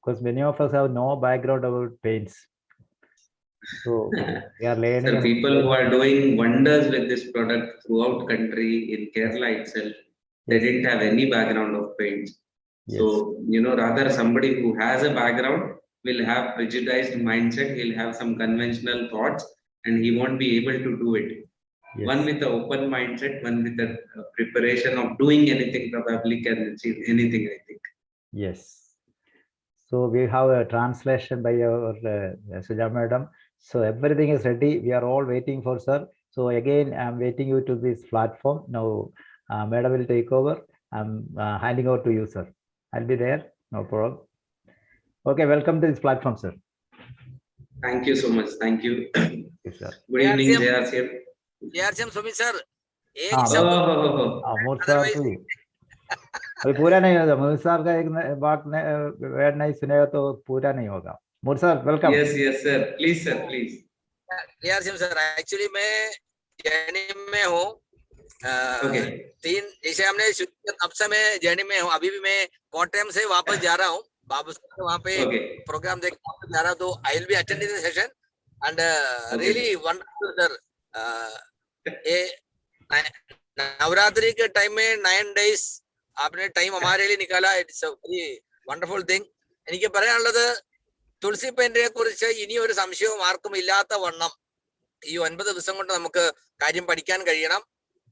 because many of us have no background about paints. So we are learning. Sir, people who are doing wonders with this product throughout country in Kerala itself, they didn't have any background of paints. So, rather somebody who has a background will have prejudiced mindset, he'll have some conventional thoughts, and he won't be able to do it. Yes. One with an open mindset, one with a preparation of doing anything probably can achieve anything, I think. Yes. So we have a translation by our Suja madam. So everything is ready. We are all waiting for sir. So again, I'm waiting you to this platform. Now, madam will take over. I'm handing over to you, sir. I'll be there. No problem. Okay, welcome to this platform, sir. Thank you so much. Thank you. Yes, sir. Good evening, RCM. RCM Sumit sir. अभी पूरा नहीं होगा मुझ साहब का एक बात word नहीं सुनेगा तो पूरा नहीं होगा मुझ साहब welcome yes sir please RCM sir actually मैं जर्नी में हूँ तीन जैसे हमने अब से मैं जर्नी में हूँ अभी भी मैं कोटयम से वापस जा रहा हूँ वापस वहाँ पे प्रोग्राम देख जा रहा हूँ तो I will be attending the session and really wonderful sir Navratri के टाइम में 9 days आपने टाइम हमारे लिए निकाला it's a very wonderful thing എനിക്ക് പറയാനുള്ളത് തുളസി പെയിന്റിനെ കുറിച്ച് ഇനി ഒരു സംശയവും ആർക്കും ഇല്ലാത്ത വണ്ണം ഈ 9 ദിവസം കൊണ്ട് നമുക്ക് കാര്യം പഠിക്കാൻ കഴിയണം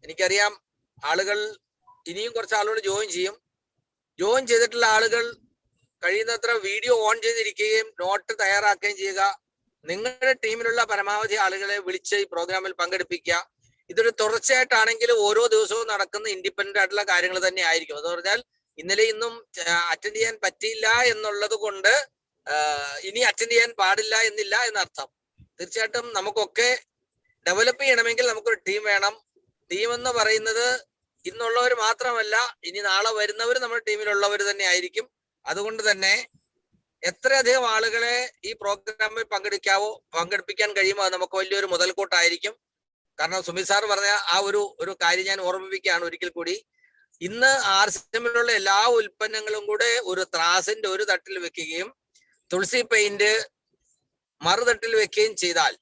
എനിക്കറിയാം ആളുകൾ ഇനിയും കുറച്ച് ആളുകൾ ജോയിൻ ചെയ്തിട്ടുള്ള ആളുകൾ കഴിയുന്നത്ര വീഡിയോ ഓൺ ചെയ്തിരിക്കുകയും നോട്ട് തയ്യാറാക്കുകയും ചെയ്യുക നിങ്ങളുടെ ടീമിലുള്ള പരമാവധി ആളുകളെ വിളിച്ച് ഈ പ്രോഗ്രാമിൽ പങ്കെടുപ്പിക്കുക ഇതൊരു തുടർച്ചയായിട്ടാണെങ്കിൽ ഓരോ ദിവസവും നടക്കുന്ന ഇൻഡിപെൻഡന്റ് ആയിട്ടുള്ള കാര്യങ്ങൾ തന്നെ ആയിരിക്കും എന്ന് പറഞ്ഞാൽ ഇന്നലെ ഇന്നും അറ്റൻഡ് ചെയ്യാൻ പറ്റിയില്ല എന്നുള്ളത് കൊണ്ട് ഇനി അറ്റൻഡ് ചെയ്യാൻ പാടില്ല എന്നില്ല എന്നർത്ഥം തീർച്ചയായിട്ടും നമുക്കൊക്കെ ഡെവലപ്പ് ചെയ്യണമെങ്കിൽ നമുക്കൊരു ടീം വേണം ടീം എന്ന് പറയുന്നത് ഇന്നുള്ളവർ മാത്രമല്ല ഇനി നാളെ വരുന്നവർ നമ്മുടെ ടീമിലുള്ളവർ തന്നെ ആയിരിക്കും അതുകൊണ്ട് തന്നെ എത്രയധികം ആളുകളെ ഈ പ്രോഗ്രാമിൽ പങ്കെടുപ്പിക്കാൻ കഴിയുമോ അത് നമുക്ക് വലിയൊരു മുതൽക്കൂട്ടായിരിക്കും കാരണം സുമിത് സാർ പറഞ്ഞ ആ ഒരു കാര്യം ഞാൻ ഓർമ്മിപ്പിക്കുകയാണ് ഒരിക്കൽ കൂടി ഇന്ന് RCMലുള്ള എല്ലാ ഉൽപ്പന്നങ്ങളും കൂടെ ഒരു ത്രാസിന്റെ ഒരു തട്ടിൽ വെക്കുകയും തുളസി പെയിന്റ് മറുതട്ടിൽ വെക്കുകയും ചെയ്താൽ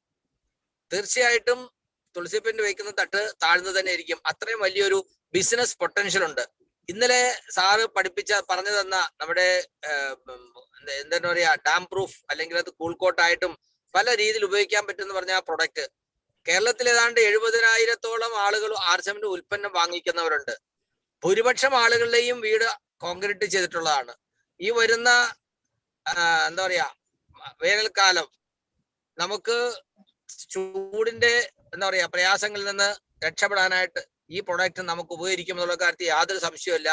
തീർച്ചയായിട്ടും തുളസി പെയിന്റ് വെക്കുന്ന തട്ട് താഴ്ന്നു തന്നെ ഇരിക്കും അത്രയും വലിയൊരു ബിസിനസ് പൊട്ടൻഷ്യൽ ഉണ്ട് ഇന്നലെ സാറ് പറഞ്ഞു തന്ന നമ്മുടെ എന്താ പറയാ ഡാം പ്രൂഫ് അല്ലെങ്കിൽ അത് കൂൾ കോട്ടായിട്ടും പല രീതിയിൽ ഉപയോഗിക്കാൻ പറ്റുമെന്ന് പറഞ്ഞ ആ പ്രൊഡക്റ്റ് കേരളത്തിൽ ഏതാണ്ട് 70,000-ഓളം ആളുകൾ RCMന്റെ ഉൽപ്പന്നം വാങ്ങിക്കുന്നവരുണ്ട് ഭൂരിപക്ഷം ആളുകളുടെയും വീട് കോൺക്രീറ്റ് ചെയ്തിട്ടുള്ളതാണ് ഈ വരുന്ന എന്താ പറയാ വേനൽക്കാലം നമുക്ക് ചൂടിന്റെ എന്താ പറയാ പ്രയാസങ്ങളിൽ നിന്ന് രക്ഷപ്പെടാനായിട്ട് ഈ പ്രൊഡക്റ്റ് നമുക്ക് ഉപകരിക്കും എന്നുള്ള കാര്യത്തിൽ യാതൊരു സംശയവുമില്ല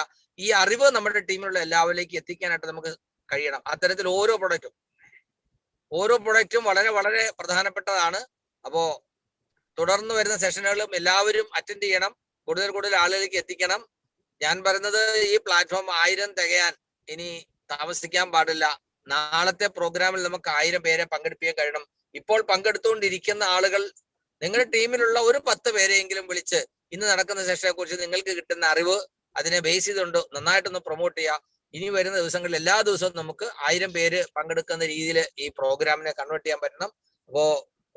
ഈ അറിവ് നമ്മുടെ ടീമിലുള്ള എല്ലാവരിലേക്ക് എത്തിക്കാനായിട്ട് നമുക്ക് കഴിയണം അത്തരത്തിൽ ഓരോ പ്രൊഡക്റ്റും വളരെ വളരെ പ്രധാനപ്പെട്ടതാണ് അപ്പോ തുടർന്ന് വരുന്ന സെഷനുകളും എല്ലാവരും അറ്റൻഡ് ചെയ്യണം കൂടുതൽ ആളുകളിലേക്ക് എത്തിക്കണം ഞാൻ പറയുന്നത് ഈ പ്ലാറ്റ്ഫോം 1000 തികയാൻ ഇനി താമസിക്കാൻ പാടില്ല നാളത്തെ പ്രോഗ്രാമിൽ നമുക്ക് 1000 പേരെ പങ്കെടുപ്പിക്കാൻ കഴിയണം ഇപ്പോൾ പങ്കെടുത്തുകൊണ്ടിരിക്കുന്ന ആളുകൾ നിങ്ങളുടെ ടീമിലുള്ള ഒരു 10 പേരെയെങ്കിലും വിളിച്ച് ഇന്ന് നടക്കുന്ന സെഷനെ കുറിച്ച് നിങ്ങൾക്ക് കിട്ടുന്ന അറിവ് അതിനെ ബേസ് ചെയ്തുകൊണ്ട് നന്നായിട്ടൊന്ന് പ്രൊമോട്ട് ചെയ്യുക ഇനി വരുന്ന ദിവസങ്ങളിൽ എല്ലാ ദിവസവും നമുക്ക് 1000 പേര് പങ്കെടുക്കുന്ന രീതിയിൽ ഈ പ്രോഗ്രാമിനെ കൺവേർട്ട് ചെയ്യാൻ പറ്റണം അപ്പോ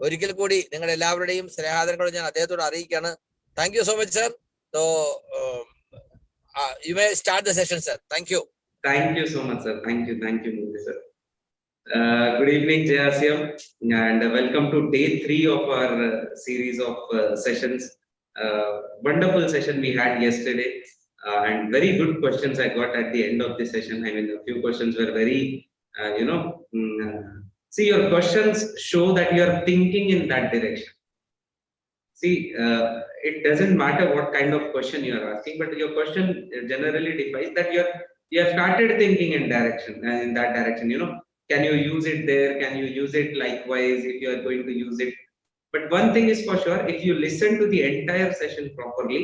ഒരിക്കൽ കൂടി നിങ്ങൾ എല്ലാവരുടെയും സ്നേഹാദരങ്ങൾ ഞാൻ അദ്ദേഹത്തോട് അറിയിക്കുകയാണ് thank you so much sir so you may start the session sir thank you so much sir thank you Murli sir. Good evening JRCM and welcome to day 3 of our series of sessions. Wonderful session we had yesterday and very good questions I got at the end of the session. I mean a few questions were very see, your questions show that you are thinking in that direction. See, it doesn't matter what kind of question you are asking, but your question generally defies that you have started thinking in that direction. Can you use it there? Can you use it likewise if you are going to use it? But one thing is for sure, if you listen to the entire session properly,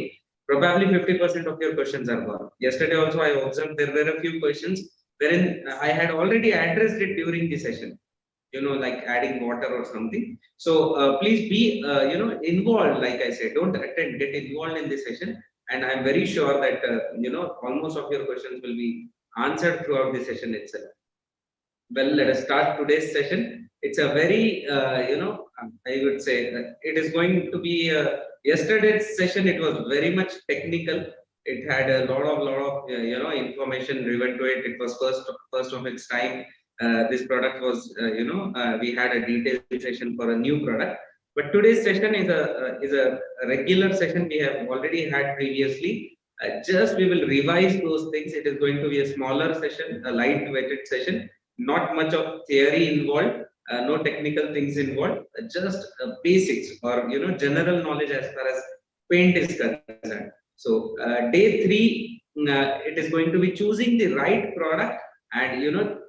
probably 50% of your questions are gone. Yesterday also I observed there were a few questions wherein I had already addressed it during the session. Like adding water or something. So please be, involved. Like I said, don't attend, get involved in this session. And I'm very sure that, almost of your questions will be answered throughout the session itself. Well, let us start today's session. It's a very, I would say it is going to be yesterday's session. It was very much technical. It had a lot of information driven to it. It was first of its time. This product was, we had a detailed session for a new product. But today's session is a regular session we have already had previously. Just we will revise those things. It is going to be a smaller session, a light-weighted session. Not much of theory involved, no technical things involved, just basics or general knowledge as far as paint is concerned. So day 3, it is going to be choosing the right product and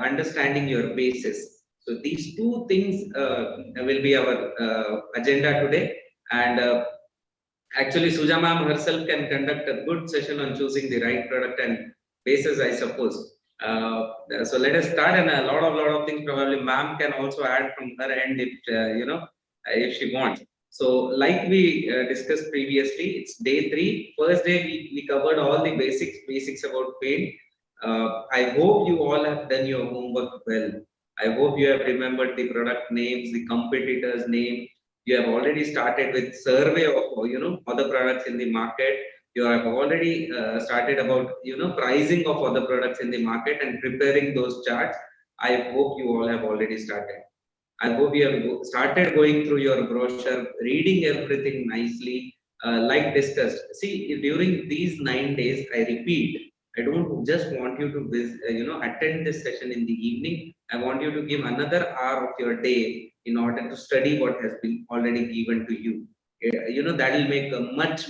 understanding your basis. So these two things will be our agenda today, and actually Suja ma'am herself can conduct a good session on choosing the right product and basis, I suppose. So let us start, and a lot of things probably ma'am can also add from her end if if she wants. So like we discussed previously, it's day 3. First day we covered all the basics about paint. I hope you all have done your homework well. I hope you have remembered the product names, the competitors' name. You have already started with survey of other products in the market. You have already started about pricing of other products in the market and preparing those charts. I hope you all have already started. I hope you have started going through your brochure, reading everything nicely, like discussed. See, during these 9 days, I repeat, I don't just want you to attend this session in the evening. I want you to give another hour of your day in order to study what has been already given to you. That will make a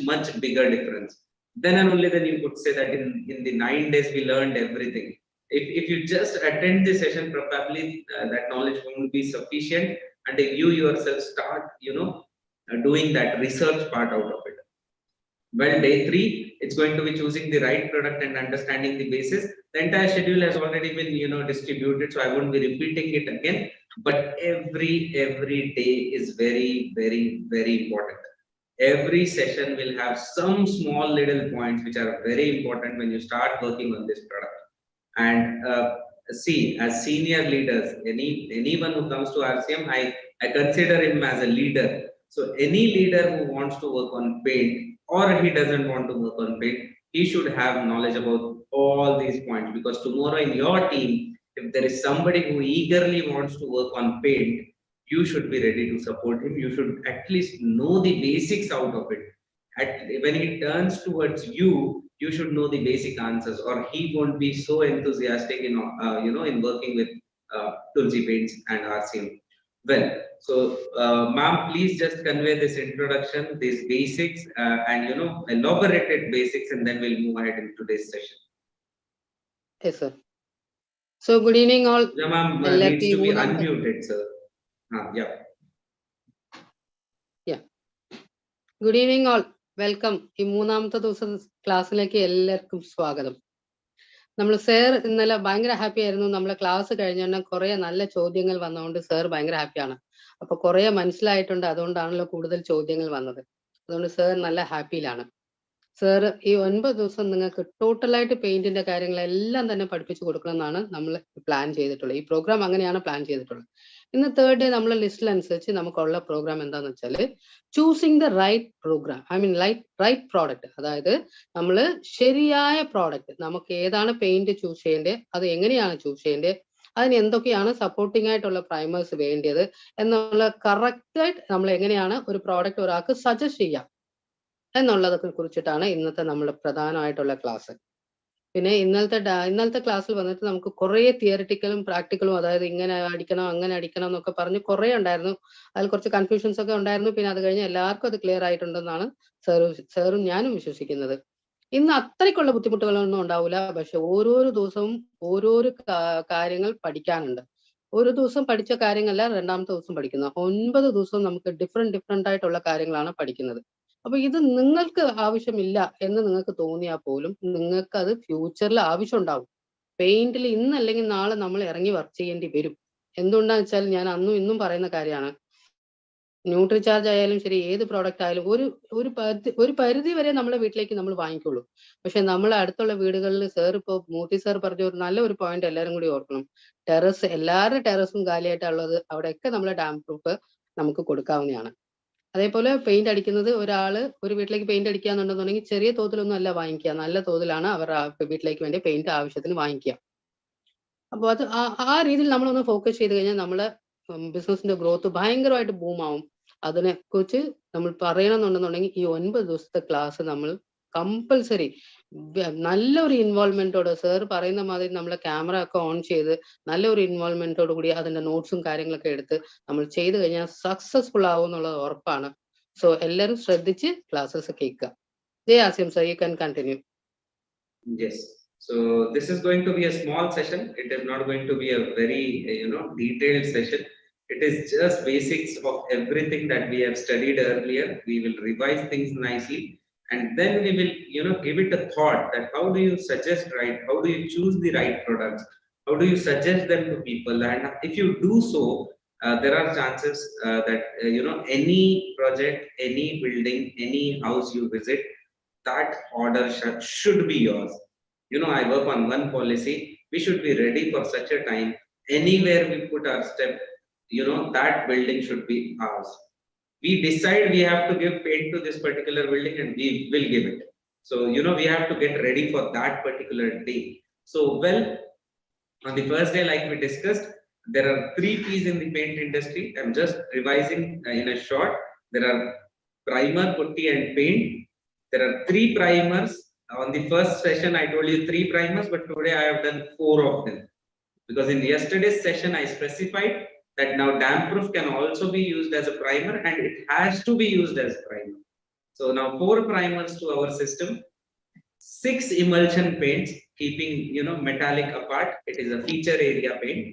much bigger difference. Then and only then you could say that in the 9 days we learned everything. If you just attend the session, probably that knowledge won't be sufficient, and if you yourself start doing that research part out of it. Well, day 3, it's going to be choosing the right product and understanding the basis. The entire schedule has already been distributed, so I won't be repeating it again. But every day is very important. Every session will have some small little points which are very important when you start working on this product. And see, as senior leaders, anyone who comes to RCM, I consider him as a leader. So any leader who wants to work on paint, or he doesn't want to work on paint, he should have knowledge about all these points, because tomorrow in your team, if there is somebody who eagerly wants to work on paint, you should be ready to support him. You should at least know the basics out of it. When he turns towards you, you should know the basic answers, or he won't be so enthusiastic in working with Tulsi paints and RCM. Well, so ma'am, please just convey this introduction, these basics, and elaborated basics, and then we'll move ahead in today's session. Yes, sir. So good evening all. Yeah, ma'am, needs to be unmuted, sir. Yeah. Yeah. Good evening all. Welcome. ഈ മൂന്നാമത്തെ ദിവസം ക്ലാസ്സിലേക്ക് എല്ലാവർക്കും സ്വാഗതം. നമ്മൾ sir ഇന്നലെ ഭയങ്കര happy ആയിരുന്നു. നമ്മളെ ക്ലാസ് കഴിഞ്ഞ കുറെ നല്ല ചോദ്യങ്ങൾ വന്നതുകൊണ്ട് സാർ ഭയങ്കര ഹാപ്പിയാണ്. അപ്പൊ കുറെ മനസ്സിലായിട്ടുണ്ട്, അതുകൊണ്ടാണല്ലോ കൂടുതൽ ചോദ്യങ്ങൾ വന്നത്. അതുകൊണ്ട് സാർ നല്ല ഹാപ്പിയിലാണ്. സാർ ഈ 9 ദിവസം നിങ്ങൾക്ക് ടോട്ടലായിട്ട് പെയിന്റിന്റെ കാര്യങ്ങളെല്ലാം തന്നെ പഠിപ്പിച്ചു കൊടുക്കണം എന്നാണ് നമ്മൾ പ്ലാൻ ചെയ്തിട്ടുള്ളത്. ഈ പ്രോഗ്രാം അങ്ങനെയാണ് പ്ലാൻ ചെയ്തിട്ടുള്ളത്. ഇന്ന് 3rd ഡേ നമ്മളെ ലിസ്റ്റിലനുസരിച്ച് നമുക്കുള്ള പ്രോഗ്രാം എന്താന്ന് വെച്ചാൽ choosing the right programme, right product. അതായത് നമ്മൾ ശരിയായ പ്രോഡക്റ്റ്, നമുക്ക് ഏതാണ് പെയിന്റ് ചൂസ് ചെയ്യേണ്ടത്, അത് എങ്ങനെയാണ് ചൂസ് ചെയ്യേണ്ടത്, അതിന് എന്തൊക്കെയാണ് സപ്പോർട്ടിംഗ് ആയിട്ടുള്ള പ്രൈമേഴ്സ് വേണ്ടത് എന്നുള്ള കറക്റ്റായിട്ട് നമ്മൾ എങ്ങനെയാണ് ഒരു പ്രോഡക്റ്റ് ഒരാൾക്ക് സജസ്റ്റ് ചെയ്യാം എന്നുള്ളതൊക്കെ കുറിച്ചിട്ടാണ് ഇന്നത്തെ നമ്മുടെ പ്രധാനമായിട്ടുള്ള ക്ലാസ്. പിന്നെ ഇന്നലത്തെ ക്ലാസ്സിൽ വന്നിട്ട് നമുക്ക് കുറെ തിയറിറ്റിക്കലും പ്രാക്ടിക്കലും, അതായത് ഇങ്ങനെ അടിക്കണം അങ്ങനെ അടിക്കണം എന്നൊക്കെ പറഞ്ഞ് കുറെ ഉണ്ടായിരുന്നു. അതിൽ കുറച്ച് കൺഫ്യൂഷൻസ് ഒക്കെ ഉണ്ടായിരുന്നു. പിന്നെ അത് കഴിഞ്ഞ് എല്ലാവർക്കും അത് ക്ലിയർ ആയിട്ടുണ്ടെന്നാണ് സാറും ഞാനും വിശ്വസിക്കുന്നത്. ഇന്ന് അത്രയ്ക്കുള്ള ബുദ്ധിമുട്ടുകളൊന്നും ഉണ്ടാവില്ല. പക്ഷെ ഓരോരോ ദിവസവും ഓരോരോ കാര്യങ്ങൾ പഠിക്കാനുണ്ട്. ഒരു ദിവസം പഠിച്ച കാര്യങ്ങളല്ല രണ്ടാമത്തെ ദിവസം പഠിക്കുന്നത്. 9 ദിവസവും നമുക്ക് ഡിഫറെന്റ് ആയിട്ടുള്ള കാര്യങ്ങളാണ് പഠിക്കുന്നത്. അപ്പൊ ഇത് നിങ്ങൾക്ക് ആവശ്യമില്ല എന്ന് നിങ്ങൾക്ക് തോന്നിയാൽ പോലും നിങ്ങൾക്ക് അത് ഫ്യൂച്ചറിൽ ആവശ്യം ഉണ്ടാവും. പെയിന്റിൽ ഇന്നല്ലെങ്കിൽ നാളെ നമ്മൾ ഇറങ്ങി വർക്ക് ചെയ്യേണ്ടി വരും. എന്തുകൊണ്ടാന്ന് വെച്ചാൽ ഞാൻ അന്നും ഇന്നും പറയുന്ന കാര്യമാണ്, ന്യൂട്രി ചാർജ് ആയാലും ശരി, ഏത് പ്രോഡക്റ്റ് ആയാലും ഒരു പരിധി വരെ നമ്മളെ വീട്ടിലേക്ക് നമ്മൾ വാങ്ങിക്കുള്ളൂ. പക്ഷെ നമ്മൾ അടുത്തുള്ള വീടുകളിൽ ഇപ്പോൾ മൂർത്തി സാർ പറഞ്ഞ ഒരു നല്ല ഒരു പോയിന്റ് എല്ലാവരും കൂടി ഓർക്കണം. എല്ലാവരുടെ ടെറസും കാലിയായിട്ടുള്ളത്, അവിടെയൊക്കെ നമ്മളെ ഡാം പ്രൂഫ് നമുക്ക് കൊടുക്കാവുന്നതാണ്. അതേപോലെ പെയിന്റ് അടിക്കുന്നത്, ഒരു വീട്ടിലേക്ക് പെയിന്റ് അടിക്കാന്നുണ്ടെന്നുണ്ടെങ്കിൽ ചെറിയ തോതിലൊന്നും അല്ല വാങ്ങിക്കുക, നല്ല തോതിലാണ് അവർ വീട്ടിലേക്ക് വേണ്ടി പെയിന്റ് ആവശ്യത്തിന് വാങ്ങിക്കുക. അപ്പോൾ അത് ആ രീതിയിൽ നമ്മളൊന്ന് ഫോക്കസ് ചെയ്ത് കഴിഞ്ഞാൽ നമ്മളെ ബിസിനസിന്റെ ഗ്രോത്ത് ഭയങ്കരമായിട്ട് ബൂമാവും. അതിനെ കുറിച്ച് നമ്മൾ പറയണമെന്നുണ്ടെന്നുണ്ടെങ്കിൽ ഈ 9 ദിവസത്തെ ക്ലാസ് നമ്മൾ കമ്പൽസറി നല്ലൊരു ഇൻവോൾവ്മെന്റോട്, സാർ പറയുന്ന മാതിരി നമ്മളെ ക്യാമറ ഒക്കെ ഓൺ ചെയ്ത് നല്ലൊരു ഇൻവോൾവ്മെന്റോട് കൂടി അതിന്റെ നോട്ട്സും കാര്യങ്ങളൊക്കെ എടുത്ത് നമ്മൾ ചെയ്തു കഴിഞ്ഞാൽ സക്സസ്ഫുൾ ആവും എന്നുള്ളത് ഉറപ്പാണ്. സോ എല്ലാവരും ശ്രദ്ധിച്ച് ക്ലാസ്സസ് കേൾക്കുക. RCM sir, you can continue. Yes. So this is going to be a small session. It is not going to be a very detailed session. It is just basics of everything that we have studied earlier. We will revise things nicely, and then we will give it a thought that how do you suggest right, how do you choose the right products, how do you suggest them to people. And if you do so, there are chances that any project, any building, any house you visit, that order should be yours. I work on one policy. We should be ready for such a time. Anywhere we put our step, that building should be ours. We decide we have to give paint to this particular building and we will give it. So, we have to get ready for that particular day. So, well, on the first day, like we discussed, there are 3 P's in the paint industry. I'm just revising in a short. There are primer, putty and paint. There are 3 primers. On the first session, I told you 3 primers, but today I have done 4 of them. Because in yesterday's session, I specified that now damp proof can also be used as a primer and it has to be used as a primer. So now 4 primers to our system, 6 emulsion paints, keeping metallic apart. It is a feature area paint,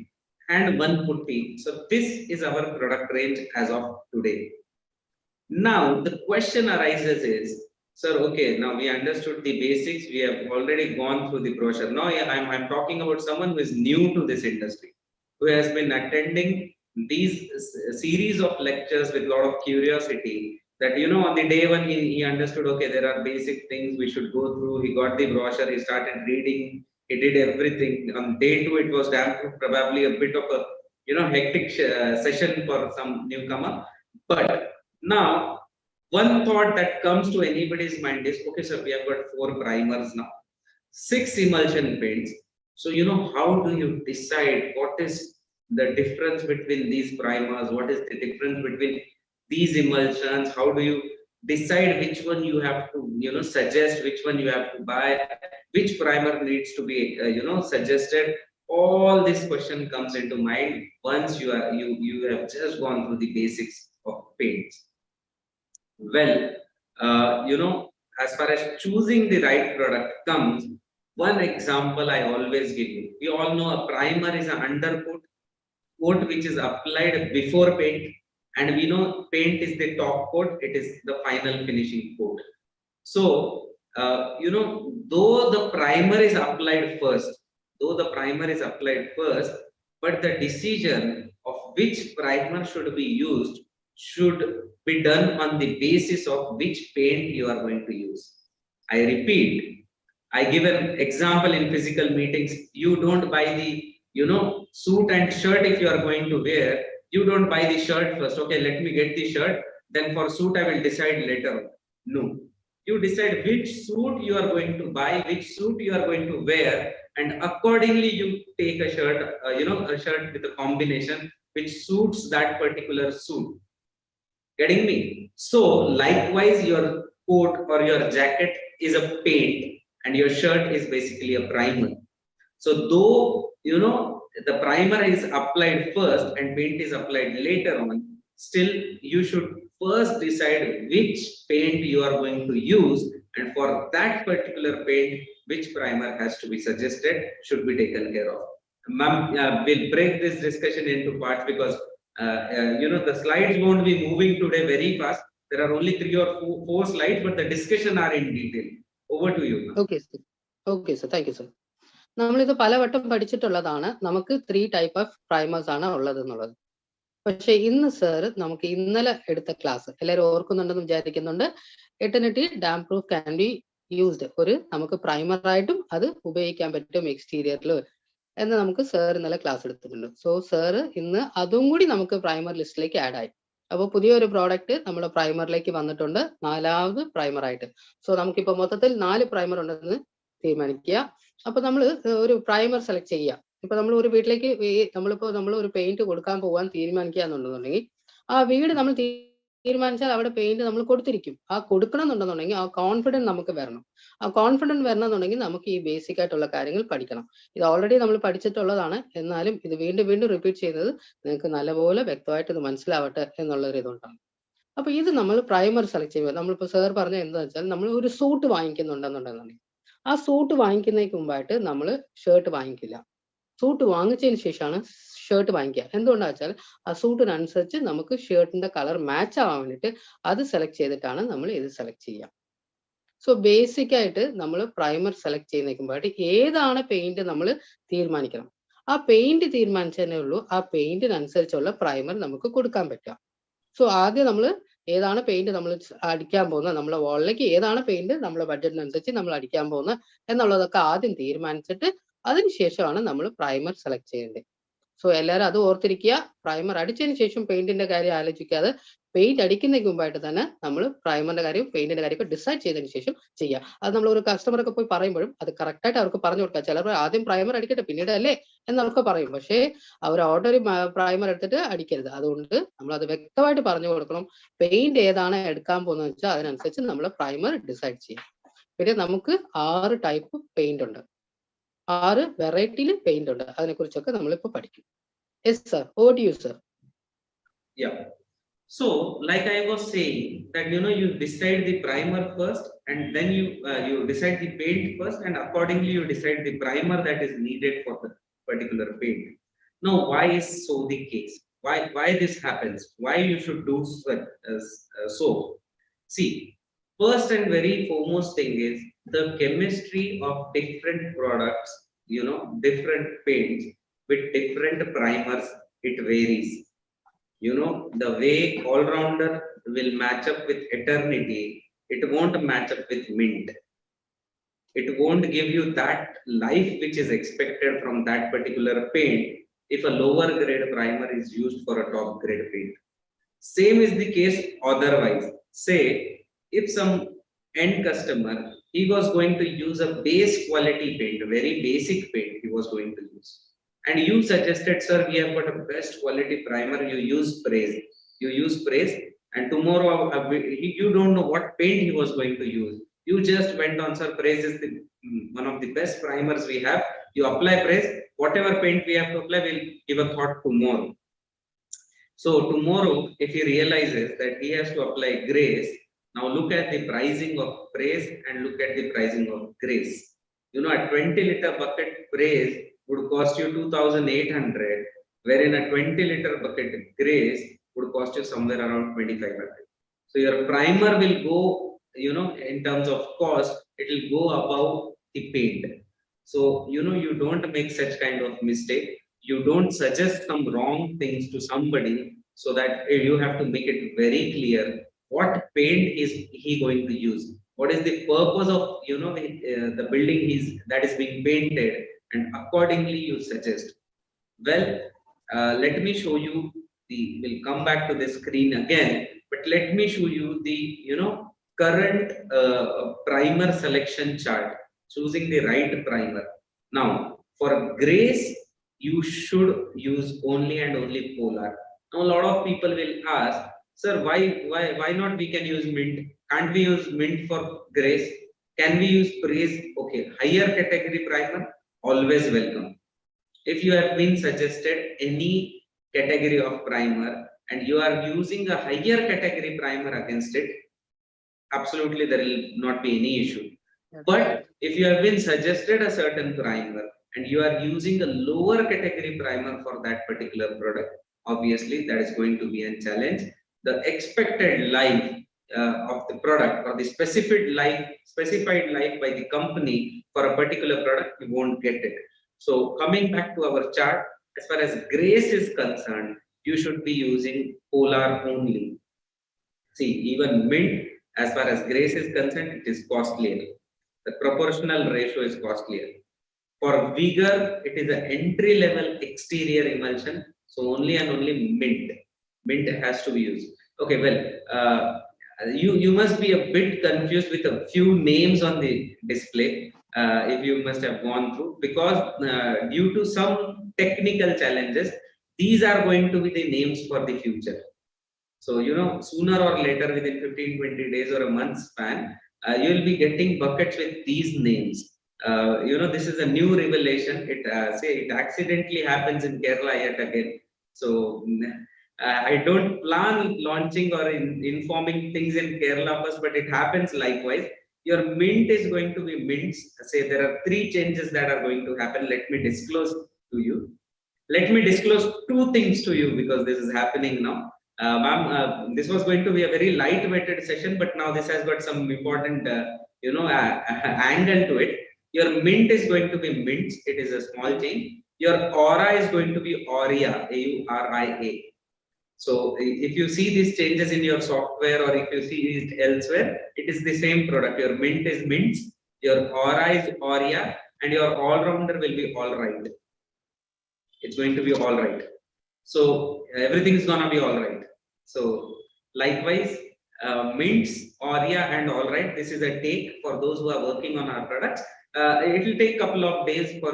and 1 putty. So this is our product range as of today. Now the question arises is, sir, okay, now we understood the basics. We have already gone through the brochure. Now I'm talking about someone who is new to this industry, who has been attending these series of lectures with a lot of curiosity. That on the day one he understood, okay, there are basic things we should go through. He got the brochure, he started reading, he did everything. On day 2, it was damn probably a bit of a hectic session for some newcomer. But now, one thought that comes to anybody's mind is, okay, sir, we have got 4 primers now, 6 emulsion paints. So, how do you decide what is the difference between these primers? What is the difference between these emulsions? How do you decide which one you have to, suggest, which one you have to buy, which primer needs to be, suggested? All this question comes into mind once you have just gone through the basics of paints. Well, as far as choosing the right product comes, one example I always give you. We all know a primer is an undercoat coat which is applied before paint, and we know paint is the top coat, it is the final finishing coat. So, though the primer is applied first, but the decision of which primer should be used should be done on the basis of which paint you are going to use. I repeat, I give an example in physical meetings. You don't buy the suit and shirt. If you are going to wear, you don't buy the shirt first. Okay, let me get the shirt, then for suit I will decide later. No, you decide which suit you are going to buy, which suit you are going to wear, and accordingly you take a shirt, a shirt with a combination which suits that particular suit. Getting me? So likewise, your coat or your jacket is a paint and your shirt is basically a primer. So though the primer is applied first and paint is applied later on, still you should first decide which paint you are going to use, and for that particular paint, which primer has to be suggested, should be taken care of. We'll break this discussion into parts because the slides won't be moving today very fast. There are only 3 or 4 slides, but the discussion are in detail. Over to you. Okay, sir. Okay, sir. Thank you, sir. നമ്മളിത് പലവട്ടം പഠിച്ചിട്ടുള്ളതാണ്. നമുക്ക് 3 type of primers ആണ് ഉള്ളത് എന്നുള്ളത്. പക്ഷെ ഇന്ന് sir നമുക്ക് ഇന്നലെ എടുത്ത ക്ലാസ് എല്ലാവരും ഓർക്കുന്നുണ്ടെന്ന് വിചാരിക്കുന്നുണ്ട്. Eternity damp proof can be used, ഒരു നമുക്ക് പ്രൈമർ ആയിട്ടും അത് ഉപയോഗിക്കാൻ പറ്റും എക്സ്റ്റീരിയറിൽ എന്ന് നമുക്ക് സാർ ഇന്നലെ ക്ലാസ് എടുത്തിട്ടുണ്ട്. സോ സാർ ഇന്ന് അതും കൂടി നമുക്ക് പ്രൈമർ ലിസ്റ്റിലേക്ക് ആഡ് ആയി. അപ്പോൾ പുതിയൊരു പ്രോഡക്റ്റ് നമ്മുടെ പ്രൈമറിലേക്ക് വന്നിട്ടുണ്ട്, 4ാമത് പ്രൈമർ ആയിട്ട്. സോ നമുക്കിപ്പോ മൊത്തത്തിൽ 4 പ്രൈമർ ഉണ്ടെന്ന് തീരുമാനിക്കുക. അപ്പൊ നമ്മൾ ഒരു പ്രൈമർ സെലക്ട് ചെയ്യുക. ഇപ്പൊ നമ്മൾ ഒരു വീട്ടിലേക്ക് നമ്മൾ ഒരു പെയിന്റ് കൊടുക്കാൻ പോകാൻ തീരുമാനിക്കുക എന്നുണ്ടെന്നുണ്ടെങ്കിൽ ആ വീട് നമ്മൾ തീരുമാനിച്ചാൽ അവിടെ പെയിന്റ് നമ്മൾ കൊടുത്തിരിക്കും. ആ കൊടുക്കണം എന്നുണ്ടെന്നുണ്ടെങ്കിൽ ആ കോൺഫിഡൻസ് നമുക്ക് വരണം. ആ കോൺഫിഡൻസ് വരണമെന്നുണ്ടെങ്കിൽ നമുക്ക് ഈ ബേസിക് ആയിട്ടുള്ള കാര്യങ്ങൾ പഠിക്കണം. ഇത് ഓൾറെഡി നമ്മൾ പഠിച്ചിട്ടുള്ളതാണ്, എന്നാലും ഇത് വീണ്ടും വീണ്ടും റിപ്പീറ്റ് ചെയ്യുന്നത് നിങ്ങൾക്ക് നല്ലപോലെ വ്യക്തമായിട്ട് ഇത് മനസ്സിലാവട്ടെ എന്നുള്ള ഒരു ഇതുകൊണ്ടാണ്. അപ്പൊ ഇത് നമ്മൾ പ്രൈമർ സെലക്ട് ചെയ്യുമ്പോൾ നമ്മളിപ്പോ സാർ പറഞ്ഞ എന്താണെന്ന് വെച്ചാൽ നമ്മൾ ഒരു സൂട്ട് വാങ്ങിക്കുന്നുണ്ടെന്നുണ്ടെന്നുണ്ടെങ്കിൽ ആ സൂട്ട് വാങ്ങിക്കുന്നതിന് മുമ്പായിട്ട് നമ്മൾ ഷർട്ട് വാങ്ങിക്കില്ല. സൂട്ട് വാങ്ങിച്ചതിന് ശേഷമാണ് ഷർട്ട് വാങ്ങിക്കുക. എന്തുകൊണ്ടാ വെച്ചാൽ ആ സൂട്ടിനനുസരിച്ച് നമുക്ക് ഷർട്ടിന്റെ കളർ മാച്ച് ആവാൻ വേണ്ടിയിട്ട് അത് സെലക്ട് ചെയ്തിട്ടാണ് നമ്മൾ ഇത് സെലക്ട് ചെയ്യുക. സോ ബേസിക് ആയിട്ട് നമ്മൾ പ്രൈമർ സെലക്ട് ചെയ്യുന്നതിനുമ്പായിട്ട് ഏതാണ് പെയിന്റ് നമ്മൾ തീരുമാനിക്കണം. ആ പെയിന്റ് തീരുമാനിച്ചതേ ഉള്ളൂ ആ പെയിന്റിനനുസരിച്ചുള്ള പ്രൈമർ നമുക്ക് കൊടുക്കാൻ പറ്റുക. സോ ആദ്യം നമ്മൾ ഏതാണ് പെയിന്റ് നമ്മൾ അടിക്കാൻ പോകുന്നത്, നമ്മളെ വാളിലേക്ക് ഏതാണ് പെയിന്റ് നമ്മളെ ബഡ്ജറ്റിനനുസരിച്ച് നമ്മൾ അടിക്കാൻ പോകുന്നത് എന്നുള്ളതൊക്കെ ആദ്യം തീരുമാനിച്ചിട്ട് അതിനുശേഷമാണ് നമ്മൾ പ്രൈമർ സെലക്ട് ചെയ്യേണ്ടത്. സോ എല്ലാവരും അത് ഓർത്തിരിക്കുക. പ്രൈമർ അടിച്ചതിന് ശേഷം പെയിന്റിന്റെ കാര്യം ആലോചിക്കാതെ പെയിന്റ് അടിക്കുന്നതിന് മുമ്പായിട്ട് തന്നെ നമ്മൾ പ്രൈമറിന്റെ കാര്യം പെയിന്റിന്റെ കാര്യം ഒക്കെ ഡിസൈഡ് ചെയ്തതിന് ശേഷം ചെയ്യുക. അത് നമ്മൾ ഒരു കസ്റ്റമറൊക്കെ പോയി പറയുമ്പോഴും അത് കറക്റ്റ് ആയിട്ട് അവർക്ക് പറഞ്ഞു കൊടുക്കുക. ചിലർ ആദ്യം പ്രൈമർ അടിക്കട്ടെ പിന്നീട് അല്ലേ എന്നൊക്കെ പറയും. പക്ഷേ അവർ ഓൾറെഡി പ്രൈമർ എടുത്തിട്ട് അടിക്കരുത്. അതുകൊണ്ട് നമ്മൾ അത് വ്യക്തമായിട്ട് പറഞ്ഞു കൊടുക്കണം. പെയിന്റ് ഏതാണ് എടുക്കാൻ പോകുന്നത് വെച്ചാൽ അതിനനുസരിച്ച് നമ്മൾ പ്രൈമർ ഡിസൈഡ് ചെയ്യാം. പിന്നെ നമുക്ക് 6 ടൈപ്പ് പെയിന്റ് ഉണ്ട്, 6 വെറൈറ്റിയിൽ പെയിന്റ് ഉണ്ട്. അതിനെ കുറിച്ചൊക്കെ നമ്മളിപ്പോ പഠിക്കും. Yes sir, over to you sir. Yeah. So, like I was saying, that you decide the primer first, and then you decide the paint first, and accordingly you decide the primer that is needed for the particular paint. Now, why is so the case? Why this happens? Why you should do so? See, first and very foremost thing is the chemistry of different products, different paints with different primers, it varies. The way all-rounder will match up with eternity, it won't match up with mint. It won't give you that life which is expected from that particular paint if a lower grade primer is used for a top grade paint. Same is the case otherwise. Say, if some end customer, he was going to use a base quality paint, a very basic paint he was going to use. And you suggested, sir, we have got a best quality primer, you use praise, and tomorrow you don't know what paint he was going to use. You just went on, sir, praise is one of the best primers we have. You apply praise, whatever paint we have to apply, we'll give a thought tomorrow. So tomorrow, if he realizes that he has to apply grace, now look at the pricing of praise and look at the pricing of grace. A 20-liter bucket praise would cost you 2,800, wherein a 20-liter bucket grace would cost you somewhere around 2,500. So your primer will go, in terms of cost, it will go above the paint. So, you don't make such kind of mistake. You don't suggest some wrong things to somebody, so that you have to make it very clear what paint is he going to use. What is the purpose of, the building that is being painted, and accordingly you suggest. Well, let me show you we'll come back to the screen again, but let me show you the, current primer selection chart, choosing the right primer. Now, for grace, you should use only and only polar. Now, a lot of people will ask, sir, why not we can use mint? Can't we use mint for grace? Can we use praise? Okay, higher category primer, always welcome. If you have been suggested any category of primer and you are using a higher category primer against it, absolutely there will not be any issue. But if you have been suggested a certain primer and you are using a lower category primer for that particular product, obviously that is going to be a challenge. The expected life of the product, or the specified life by the company for a particular product, you won't get it. So coming back to our chart, as far as grace is concerned, you should be using Polar only. See, even mint, as far as grace is concerned, it is costlier. The proportional ratio is costlier. For vigor, it is an entry-level exterior emulsion, so only and only mint. Mint has to be used. Okay, well, you must be a bit confused with a few names on the display, if you must have gone through, because due to some technical challenges, these are going to be the names for the future. So, sooner or later, within 15-20 days or a month span, you will be getting buckets with these names. This is a new revelation. It accidentally happens in Kerala yet again. So I don't plan launching or informing things in Kerala first, but it happens likewise. Your mint is going to be mints. Say there are 3 changes that are going to happen. Let me disclose to you. Let me disclose 2 things to you because this is happening now. Ma'am, this was going to be a very light-weighted session, but now this has got some important, angle to it. Your mint is going to be mints. It is a small change. Your aura is going to be auria, A-U-R-I-A. So if you see these changes in your software or if you see it elsewhere, it is the same product. Your mint is mints, your aura is auria, and your all-rounder will be all right. It's going to be all right. So everything is going to be all right. So likewise, mints, auria, and all right. This is a take for those who are working on our products. It will take a couple of days for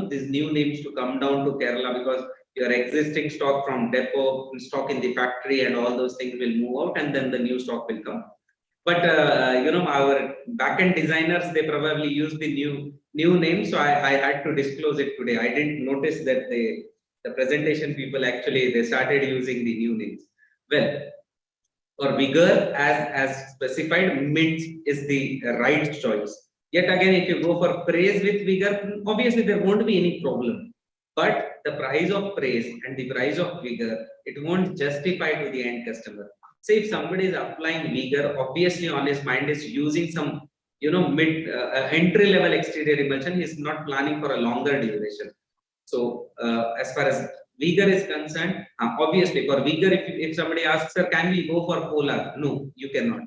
these new names to come down to Kerala because your existing stock from depot, stock in the factory, and all those things will move out, and then the new stock will come. But our backend designers, they probably use the new name, so I had to disclose it today. I didn't notice that the presentation people actually they started using the new names. Well, for vigor, as specified, mint is the right choice. Yet again, if you go for praise with vigor, obviously there won't be any problem. But the price of praise and the price of vigor, it won't justify to the end customer. Say if somebody is applying vigor, obviously on his mind is using some, mid entry level exterior emulsion. He's not planning for a longer duration. So as far as vigor is concerned, obviously for vigor, if somebody asks, sir, can we go for Polar? No, you cannot.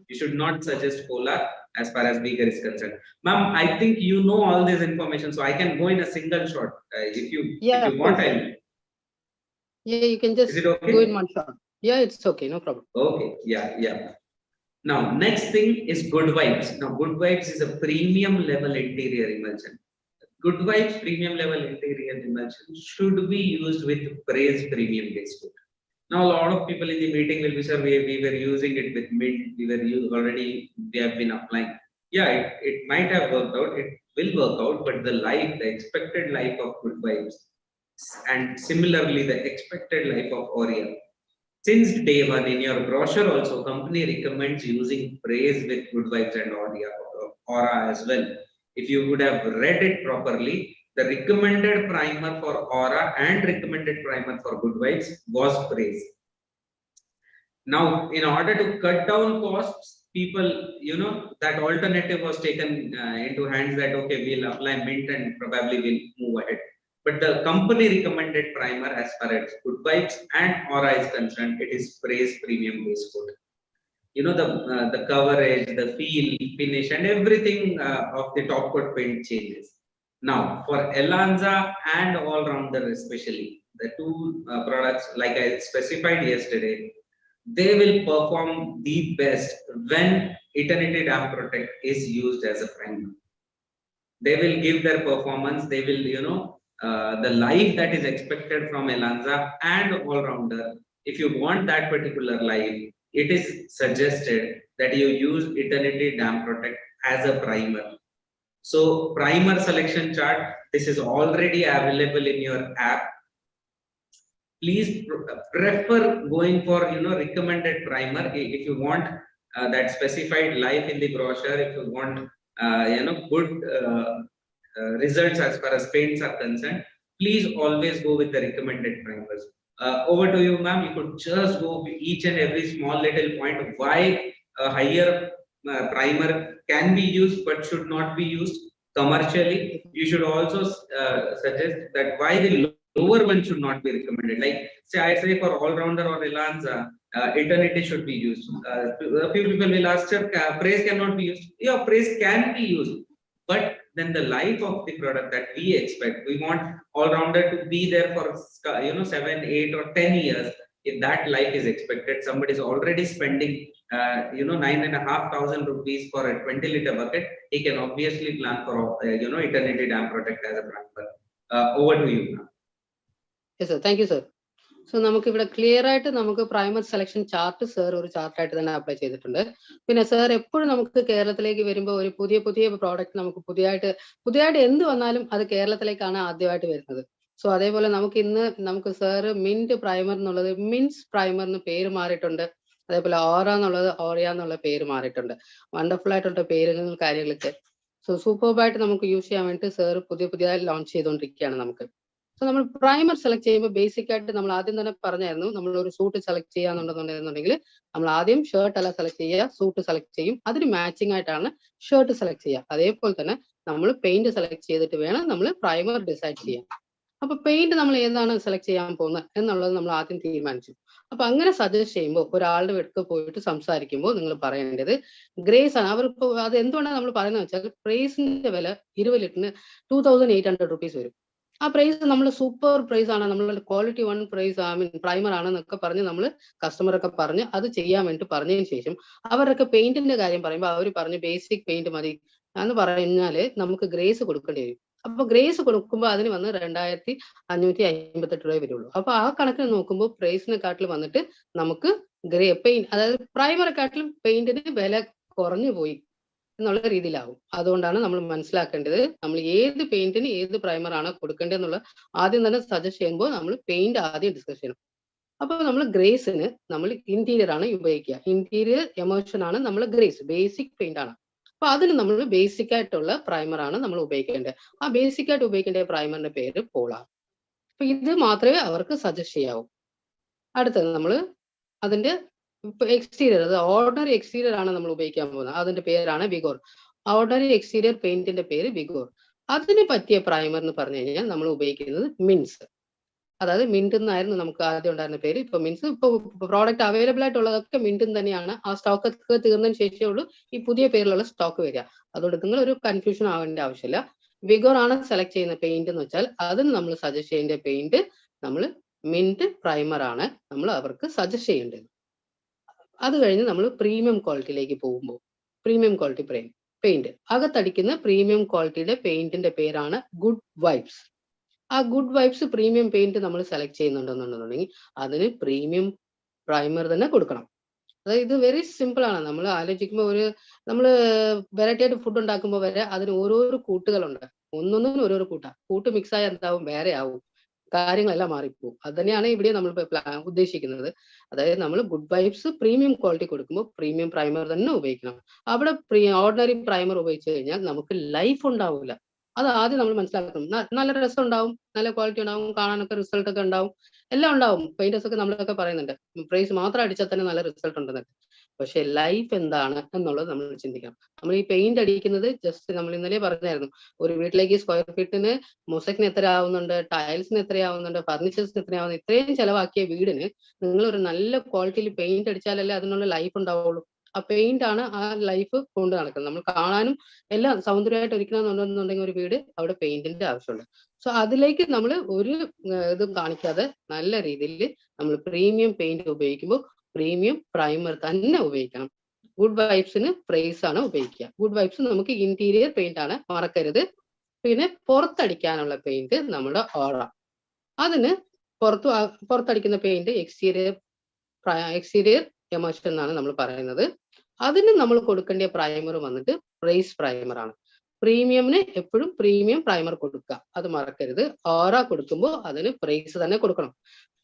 You should not suggest Polar as far as vigor is concerned. Ma'am, I think you know all this information, so I can go in a single shot. If you want, I'll. Yeah, you can just go in one shot. Yeah, it's okay, no problem. Okay, yeah. Now, next thing is Good Vibes. Now, Good Vibes is a premium level interior emulsion. Good Vibes premium level interior emulsion should be used with praise premium base coat. Now, a lot of people in the meeting will be, sir, we were using it with mint, we have been applying. Yeah, it might have worked out, it will work out, but the expected life of Good Vibes, and similarly the expected life of auria. Since day one in your brochure also, company recommends using praise with Good Vibes and aura as well. If you would have read it properly, the recommended primer for aura and recommended primer for Good Vibes was praise. Now, in order to cut down costs, people, that alternative was taken into hands that, okay, we'll apply mint and probably we'll move ahead. But the company recommended primer as far as Good Vibes and aura is concerned, it is praise premium base coat. The coverage, the feel, finish, and everything of the top coat paint changes. Now, for Elanza and all rounder especially, the 2 products like I specified yesterday, they will perform the best when Eternity Damp Protect is used as a primer. They will give their performance, they will, the life that is expected from Elanza and all-rounder. If you want that particular life, it is suggested that you use Eternity Damp Protect as a primer. So primer selection chart, this is already available in your app. Please prefer going for recommended primer if you want that specified life in the brochure. If you want good results as far as paints are concerned, please always go with the recommended primers. Over to you, ma'am. You could just go with each and every small little point of why a higher primer can be used but should not be used commercially. You should also suggest that why the lower one should not be recommended. Like I say for all-rounder or Elanza, eternity should be used. A few people will ask, sir, praise cannot be used. Yeah, praise can be used, but then the life of the product that we expect, we want all-rounder to be there for 7, 8, or 10 years. If that life is expected, somebody is already spending 9,500 rupees for a 20-liter bucket. He can obviously plan for eternity dam product as a primer. Over to you now. Yes, sir. Thank you, sir. So നമുക്ക് ഇവിടെ clear ആയിട്ട് നമുക്ക് primer selection chart sir ഒരു ചാർട്ടായിട്ട് തന്നെ apply ചെയ്തിട്ടുണ്ട്. പിന്നെ sir എപ്പോഴും നമുക്ക് കേരളത്തിലേക്ക് വരുമ്പോൾ ഒരു പുതിയ പ്രോഡക്റ്റ് നമുക്ക് പുതിയതായിട്ട് എന്ത് വന്നാലും അത് കേരളത്തിലേക്കാണ് ആദ്യമായിട്ട് വരുന്നത്. സോ അതേപോലെ നമുക്ക് സാറ് മിന്റ് പ്രൈമർ എന്നുള്ളത് മിൻസ് പ്രൈമർ എന്ന് പേര് മാറിയിട്ടുണ്ട്. അതേപോലെ ഓറ എന്നുള്ളത് ഓറിയ എന്നുള്ള പേര് മാറിയിട്ടുണ്ട്. വണ്ടർഫുൾ ആയിട്ടുള്ള പേരുകളും കാര്യങ്ങളൊക്കെ. സോ സൂപ്പർബായിട്ട് നമുക്ക് യൂസ് ചെയ്യാൻ വേണ്ടി സാർ പുതിയതായി ലോഞ്ച് ചെയ്തുകൊണ്ടിരിക്കുകയാണ് നമുക്ക്. സോ നമ്മൾ പ്രൈമർ സെലക്ട് ചെയ്യുമ്പോൾ ബേസിക് ആയിട്ട് നമ്മൾ ആദ്യം തന്നെ പറഞ്ഞായിരുന്നു, നമ്മൾ ഒരു സൂട്ട് സെലക്ട് ചെയ്യാന്നുണ്ടെന്നുണ്ടെങ്കിൽ നമ്മൾ ആദ്യം ഷർട്ട് അല്ല സെലക്ട് ചെയ്യുക, സൂട്ട് സെലക്ട് ചെയ്യും. അതിന് മാച്ചിങ് ആയിട്ടാണ് ഷർട്ട് സെലക്ട് ചെയ്യുക. അതേപോലെ തന്നെ നമ്മൾ പെയിന്റ് സെലക്ട് ചെയ്തിട്ട് വേണം നമ്മൾ പ്രൈമർ ഡിസൈഡ് ചെയ്യാൻ. അപ്പൊ പെയിന്റ് നമ്മൾ ഏതാണ് സെലക്ട് ചെയ്യാൻ പോകുന്നത് എന്നുള്ളത് നമ്മൾ ആദ്യം തീരുമാനിച്ചു. അപ്പൊ അങ്ങനെ സജസ്റ്റ് ചെയ്യുമ്പോൾ ഒരാളുടെ അടുത്ത് പോയിട്ട് സംസാരിക്കുമ്പോൾ നിങ്ങൾ പറയേണ്ടത് ഗ്രേസ് ആണ്. അവർക്ക് അത് എന്തുകൊണ്ടാണ് നമ്മൾ പറയുന്നത് വെച്ചാൽ പ്രൈസിന്റെ വില 20 ലിറ്ററിന് 2,800 rupees വരും. ആ പ്രൈസ് നമ്മൾ സൂപ്പർ പ്രൈസ് ആണ്, നമ്മളുടെ ക്വാളിറ്റി 1 പ്രൈസ് പ്രൈമർ ആണെന്നൊക്കെ പറഞ്ഞ് നമ്മൾ കസ്റ്റമറൊക്കെ പറഞ്ഞ് അത് ചെയ്യാൻ വേണ്ടി പറഞ്ഞതിന് ശേഷം അവരൊക്കെ പെയിന്റിന്റെ കാര്യം പറയുമ്പോൾ അവർ പറഞ്ഞ് ബേസിക് പെയിന്റ് മതി എന്ന് പറഞ്ഞാല് നമുക്ക് ഗ്രേസ് കൊടുക്കേണ്ടി വരും. അപ്പൊ ഗ്രേസ് കൊടുക്കുമ്പോൾ അതിന് വന്ന് 2,558 രൂപ വരുള്ളൂ. അപ്പൊ ആ കണക്കിന് നോക്കുമ്പോൾ പ്രൈസിനെക്കാട്ടിൽ വന്നിട്ട് നമുക്ക് പെയിന്റ്, അതായത് പ്രൈമറെക്കാട്ടിലും പെയിന്റിന് വില കുറഞ്ഞു പോയി എന്നുള്ള രീതിയിലാവും. അതുകൊണ്ടാണ് നമ്മൾ മനസ്സിലാക്കേണ്ടത് നമ്മൾ ഏത് പെയിന്റിന് ഏത് പ്രൈമർ ആണ് കൊടുക്കേണ്ടത് എന്നുള്ള ആദ്യം തന്നെ സജസ്റ്റ് ചെയ്യുമ്പോൾ നമ്മൾ പെയിന്റ് ആദ്യം ഡിസ്കസ് ചെയ്യണം. അപ്പൊ നമ്മൾ ഗ്രേസിന് നമ്മൾ ഇന്റീരിയർ ആണ് ഉപയോഗിക്കുക. ഇന്റീരിയർ എമോഷൻ ആണ് നമ്മൾ ഗ്രേസ്, ബേസിക് പെയിന്റ് ആണ്. അപ്പൊ അതിന് നമ്മൾ ബേസിക് ആയിട്ടുള്ള പ്രൈമർ ആണ് നമ്മൾ ഉപയോഗിക്കേണ്ടത്. ആ ബേസിക് ആയിട്ട് ഉപയോഗിക്കേണ്ട പ്രൈമറിന്റെ പേര് പോളാർ. അപ്പൊ ഇത് മാത്രമേ അവർക്ക് സജസ്റ്റ് ചെയ്യാവൂ. അടുത്തത് നമ്മൾ അതിന്റെ എക്സ്റ്റീരിയർ, അത് ഓർഡിനറി എക്സ്റ്റീരിയർ ആണ് നമ്മൾ ഉപയോഗിക്കാൻ പോകുന്നത്. അതിന്റെ പേരാണ് വിഗോർ. ഓർഡിനറി എക്സ്റ്റീരിയർ പെയിന്റിന്റെ പേര് വിഗോർ. അതിന് പറ്റിയ പ്രൈമർ എന്ന് പറഞ്ഞു കഴിഞ്ഞാൽ നമ്മൾ ഉപയോഗിക്കുന്നത് മിൻസ്. അതായത് മിന്റ് എന്നായിരുന്നു നമുക്ക് ആദ്യം ഉണ്ടായിരുന്ന പേര്. ഇപ്പൊ മിൻസ്, ഇപ്പൊ പ്രോഡക്റ്റ് അവൈലബിൾ ആയിട്ടുള്ളതൊക്കെ മിന്റും തന്നെയാണ്. ആ സ്റ്റോക്ക് ഒക്കെ തീർന്നതിന് ശേഷമേ ഉള്ളൂ ഈ പുതിയ പേരിലുള്ള സ്റ്റോക്ക് വരിക. അതുകൊണ്ട് നിങ്ങൾ ഒരു കൺഫ്യൂഷൻ ആവേണ്ട ആവശ്യമില്ല. വിഗോർ ആണ് സെലക്ട് ചെയ്യുന്ന പെയിന്റ് എന്ന് വെച്ചാൽ അതിന് നമ്മൾ സജസ്റ്റ് ചെയ്യേണ്ട പെയിന്റ് നമ്മൾ മിന്റ് പ്രൈമർ ആണ് നമ്മൾ അവർക്ക് സജസ്റ്റ് ചെയ്യേണ്ടത്. അത് കഴിഞ്ഞ് നമ്മൾ പ്രീമിയം ക്വാളിറ്റിയിലേക്ക് പോകുമ്പോൾ പ്രീമിയം ക്വാളിറ്റി പെയിന്റ് അകത്തടിക്കുന്ന പ്രീമിയം ക്വാളിറ്റിയുടെ പെയിന്റിന്റെ പേരാണ് ഗുഡ് വൈബ്സ്. ആ ഗുഡ് വൈബ്സ് പ്രീമിയം പെയിന്റ് നമ്മൾ സെലക്ട് ചെയ്യുന്നുണ്ടെന്നുണ്ടെന്നുണ്ടെങ്കിൽ അതിന് പ്രീമിയം പ്രൈമർ തന്നെ കൊടുക്കണം. അതായത് ഇത് വെരി സിമ്പിൾ ആണ്. നമ്മൾ ആലോചിക്കുമ്പോൾ നമ്മൾ വെറൈറ്റി ആയിട്ട് ഫുഡ് ഉണ്ടാക്കുമ്പോൾ വരെ അതിന് ഓരോരോ കൂട്ടുകളുണ്ട്. ഒന്നൊന്നിനും ഓരോരോ കൂട്ട് മിക്സ് ആയി എന്താവും, വേറെ ആവും, കാര്യങ്ങളെല്ലാം മാറിപ്പോവും. അത് തന്നെയാണ് ഇവിടെ നമ്മൾ ഉദ്ദേശിക്കുന്നത്. അതായത് നമ്മൾ ഗുഡ് വൈബ്സ് പ്രീമിയം ക്വാളിറ്റി കൊടുക്കുമ്പോൾ പ്രീമിയം പ്രൈമർ തന്നെ ഉപയോഗിക്കണം. അവിടെ ഓർഡിനറി പ്രൈമർ ഉപയോഗിച്ച് കഴിഞ്ഞാൽ നമുക്ക് ലൈഫ് ഉണ്ടാവില്ല. അത് ആദ്യം നമ്മൾ മനസ്സിലാക്കണം. നല്ല രസം ഉണ്ടാവും, നല്ല ക്വാളിറ്റി ഉണ്ടാവും, കാണാനൊക്കെ റിസൾട്ട് ഒക്കെ ഉണ്ടാവും, എല്ലാം ഉണ്ടാവും. പെയിന്റേഴ്സ് ഒക്കെ നമ്മളൊക്കെ പറയുന്നുണ്ട് പ്രൈസ് മാത്രം അടിച്ചാൽ തന്നെ നല്ല റിസൾട്ട് ഉണ്ടെന്നൊക്കെ. പക്ഷെ ലൈഫ് എന്താണ് എന്നുള്ളത് നമ്മൾ ചിന്തിക്കണം. നമ്മൾ ഈ പെയിന്റ് അടിക്കുന്നത് ജസ്റ്റ് നമ്മൾ ഇന്നലെ പറഞ്ഞായിരുന്നു, ഒരു വീട്ടിലേക്ക് സ്ക്വയർ ഫീറ്റിന് മൊസൈക്കിന് എത്ര ആവുന്നുണ്ട്, ടൈൽസിന് എത്രയാവുന്നുണ്ട്, ഫർണിച്ചേഴ്സിന് എത്രയാവുന്നു, ഇത്രയും ചെലവാക്കിയ വീടിന് നിങ്ങൾ ഒരു നല്ല ക്വാളിറ്റിയിൽ പെയിന്റ് അടിച്ചാലല്ലേ അതിനുള്ള ലൈഫ് ഉണ്ടാവുള്ളൂ. ആ പെയിന്റ് ആണ് ആ ലൈഫ് കൊണ്ട് നടക്കുന്നത്. നമ്മൾ കാണാനും എല്ലാം സൗന്ദര്യമായിട്ട് ഒരിക്കണമെന്നുണ്ടെന്നുണ്ടെങ്കിൽ ഒരു വീട് അവിടെ പെയിന്റിന്റെ ആവശ്യമുണ്ട്. സോ അതിലേക്ക് നമ്മൾ ഒരു ഇതും കാണിക്കാതെ നല്ല രീതിയിൽ നമ്മൾ പ്രീമിയം പെയിന്റ് ഉപയോഗിക്കുമ്പോൾ പ്രീമിയം പ്രൈമർ തന്നെ ഉപയോഗിക്കണം. ഗുഡ് വൈബ്സിന് പ്രൈസ് ആണ് ഉപയോഗിക്കുക. ഗുഡ് വൈബ്സ് നമുക്ക് ഇന്റീരിയർ പെയിന്റ് ആണ്, മറക്കരുത്. പിന്നെ പുറത്തടിക്കാനുള്ള പെയിന്റ് നമ്മുടെ ഓറ. അതിന് പുറത്തടിക്കുന്ന പെയിന്റ് എക്സ്റ്റീരിയർ എമോഷൻ എന്നാണ് നമ്മൾ പറയുന്നത്. അതിന് നമ്മൾ കൊടുക്കേണ്ട പ്രൈമർ വന്നിട്ട് പ്രൈസ് പ്രൈമർ ആണ്. പ്രീമിയമിന് എപ്പോഴും പ്രീമിയം പ്രൈമർ കൊടുക്കുക, അത് മറക്കരുത്. ഓറ കൊടുക്കുമ്പോൾ അതിന് പ്രൈസ് തന്നെ കൊടുക്കണം.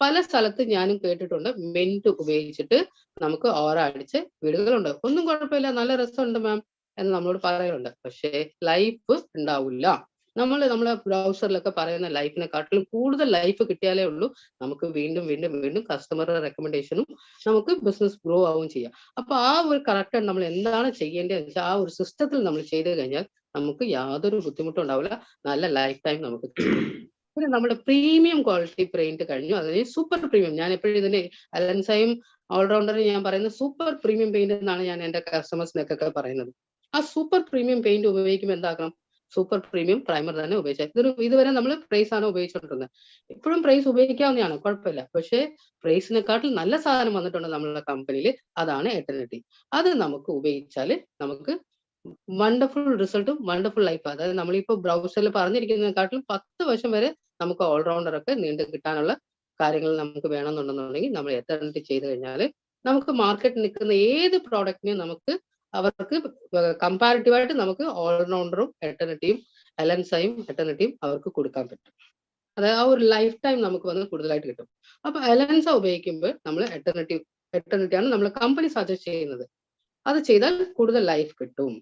പല സ്ഥലത്ത് ഞാനും കേട്ടിട്ടുണ്ട് മിന്റ് ഉപയോഗിച്ചിട്ട് നമുക്ക് ഓറ അടിച്ച വീടുകളുണ്ട്. ഒന്നും കുഴപ്പമില്ല, നല്ല രസമുണ്ട് മാം എന്ന് നമ്മളോട് പറയാറുണ്ട്. പക്ഷേ ലൈഫ് ഉണ്ടാവില്ല. നമ്മളെ ബ്രൗസറിലൊക്കെ പറയുന്ന ലൈഫിനെക്കാട്ടിലും കൂടുതൽ ലൈഫ് കിട്ടിയാലേ ഉള്ളൂ നമുക്ക് വീണ്ടും വീണ്ടും വീണ്ടും കസ്റ്റമറുടെ റെക്കമെൻഡേഷനും നമുക്ക് ബിസിനസ് ഗ്രോ ആവുകയും ചെയ്യാം. അപ്പൊ ആ ഒരു കറക്റ്റ് നമ്മൾ എന്താണ് ചെയ്യേണ്ടതെന്ന് വെച്ചാൽ ആ ഒരു സിസ്റ്റത്തിൽ നമ്മൾ ചെയ്ത് കഴിഞ്ഞാൽ നമുക്ക് യാതൊരു ബുദ്ധിമുട്ടും ഉണ്ടാവില്ല. നല്ല ലൈഫ് ടൈം നമുക്ക് കിട്ടും. പിന്നെ നമ്മുടെ പ്രീമിയം ക്വാളിറ്റി പെയിന്റ് കഴിഞ്ഞു. അതിന് സൂപ്പർ പ്രീമിയം, ഞാൻ എപ്പോഴും ഇതിന് അലൻസയും ഓൾറൗണ്ടറും ഞാൻ പറയുന്നത് സൂപ്പർ പ്രീമിയം പെയിന്റ് എന്നാണ് ഞാൻ എൻ്റെ കസ്റ്റമേഴ്സിനൊക്കെ പറയുന്നത്. ആ സൂപ്പർ പ്രീമിയം പെയിന്റ് ഉപയോഗിക്കുമ്പോൾ എന്താക്കണം, സൂപ്പർ പ്രീമിയം പ്രൈമർ തന്നെ ഉപയോഗിച്ചാൽ. ഇതുവരെ നമ്മൾ പ്രൈസ് ആണ് ഉപയോഗിച്ചിട്ടുള്ളത്. ഇപ്പോഴും പ്രൈസ് ഉപയോഗിക്കാവുന്നതാണ്, കുഴപ്പമില്ല. പക്ഷേ പ്രൈസിനെക്കാട്ടിൽ നല്ല സാധനം വന്നിട്ടുണ്ട് നമ്മളുടെ കമ്പനിയിൽ, അതാണ് എറ്റർനിറ്റി. അത് നമുക്ക് ഉപയോഗിച്ചാൽ നമുക്ക് വണ്ടർഫുൾ റിസൾട്ടും വണ്ടർഫുൾ ലൈഫ്. അതായത് നമ്മളിപ്പോൾ ബ്രൗസറിൽ പറഞ്ഞിരിക്കുന്നതിനെക്കാട്ടിലും 10 വർഷം വരെ നമുക്ക് ഓൾറൗണ്ടർ ഒക്കെ നീണ്ടു കിട്ടാനുള്ള കാര്യങ്ങൾ നമുക്ക് വേണമെന്നുണ്ടെന്നുണ്ടെങ്കിൽ നമ്മൾ എറ്റർനിറ്റി ചെയ്ത് കഴിഞ്ഞാൽ നമുക്ക് മാർക്കറ്റിൽ നിൽക്കുന്ന ഏത് പ്രോഡക്റ്റിനെയും നമുക്ക് അവർക്ക് കമ്പാരിറ്റീവായിട്ട് നമുക്ക് ഓൾറൗണ്ടറും എറ്റർനിറ്റിയും അലൻസയും എറ്റർനിറ്റിയും അവർക്ക് കൊടുക്കാൻ പറ്റും. അതായത് ആ ഒരു ലൈഫ് ടൈം നമുക്ക് വന്ന് കൂടുതലായിട്ട് കിട്ടും. അപ്പൊ അലൻസ ഉപയോഗിക്കുമ്പോൾ നമ്മൾ എറ്റർനിറ്റിയാണ് നമ്മൾ കമ്പനി സജസ്റ്റ് ചെയ്യുന്നത്. അത് ചെയ്താൽ കൂടുതൽ ലൈഫ് കിട്ടും.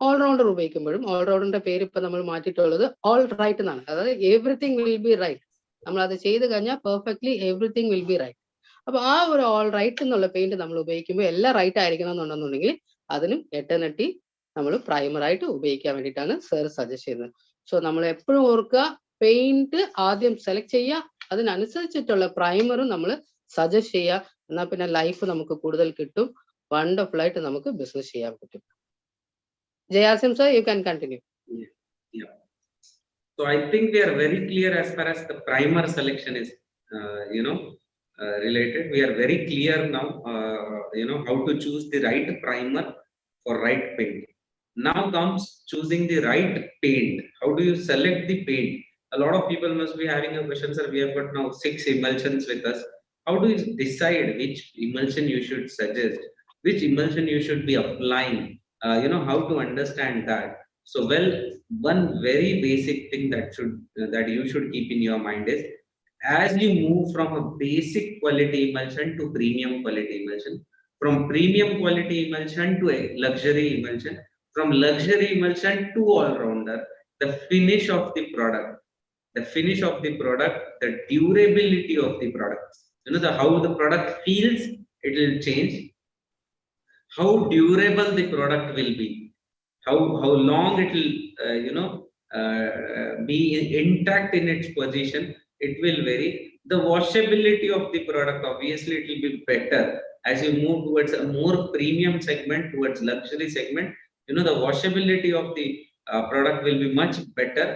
ഓൾറൗണ്ടർ ഉപയോഗിക്കുമ്പോഴും ഓൾറൗണ്ടറിന്റെ പേര് ഇപ്പൊ നമ്മൾ മാറ്റിയിട്ടുള്ളത് ഓൾ റൈറ്റ് എന്നാണ്. അതായത് എവറിത്തിങ് വിൽ ബി റൈറ്റ്. നമ്മൾ അത് ചെയ്ത് കഴിഞ്ഞാൽ perfectly everything will be right. അപ്പൊ ആ ഒരു ഓൾ റൈറ്റ് എന്നുള്ള പെയിന്റ് നമ്മൾ ഉപയോഗിക്കുമ്പോൾ എല്ലാം റൈറ്റ് ആയിരിക്കണം എന്നുണ്ടെന്നുണ്ടെങ്കിൽ അതിനും എറ്റർനിറ്റി നമ്മൾ പ്രൈമറായിട്ട് ഉപയോഗിക്കാൻ വേണ്ടിയിട്ടാണ് സർ സജസ്റ്റ് ചെയ്യുന്നത്. സോ നമ്മൾ എപ്പോഴും ഓർക്കുക, പെയിന്റ് ആദ്യം സെലക്ട് ചെയ്യുക, അതിനനുസരിച്ചിട്ടുള്ള പ്രൈമറും നമ്മൾ സജസ്റ്റ് ചെയ്യുക. എന്നാൽ പിന്നെ ലൈഫ് നമുക്ക് കൂടുതൽ കിട്ടും, വണ്ടർഫുൾ ആയിട്ട് നമുക്ക് ബിസിനസ് ചെയ്യാൻ പറ്റും. Jayasim sir, you can continue. Yeah. So I think we are very clear as far as the primer selection is, related. We are very clear now, how to choose the right primer for right paint. Now comes choosing the right paint. How do you select the paint? A lot of people must be having a question, sir. We have got now 6 emulsions with us. How do you decide which emulsion you should suggest, which emulsion you should be applying? How to understand that. So, well, one very basic thing that you should keep in your mind is, as you move from a basic quality emulsion to premium quality emulsion, from premium quality emulsion to a luxury emulsion, from luxury emulsion to all-rounder, the finish of the product, the durability of the product, how the product feels, it will change. How durable the product will be, how long it will be intact in its position, it will vary. The washability of the product, obviously it will be better as you move towards a more premium segment, towards luxury segment. The washability of the product will be much better.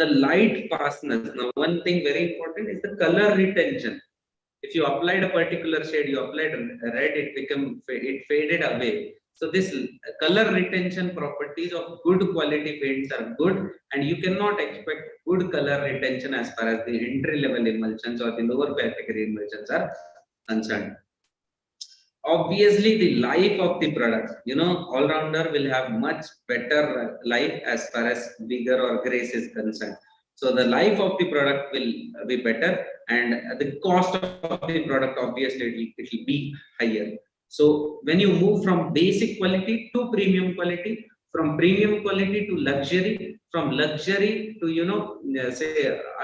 The light fastness. Now one thing very important is the color retention. If you applied a particular shade, you applied red, it faded away. So this color retention properties of good quality paints are good, and you cannot expect good color retention as far as the entry level emulsions or the lower category emulsions are concerned. Obviously, the life of the product, all-rounder will have much better life as far as vigor or grace is concerned. So the life of the product will be better, and the cost of the product, obviously it will be higher. So when you move from basic quality to premium quality, from premium quality to luxury, from luxury to say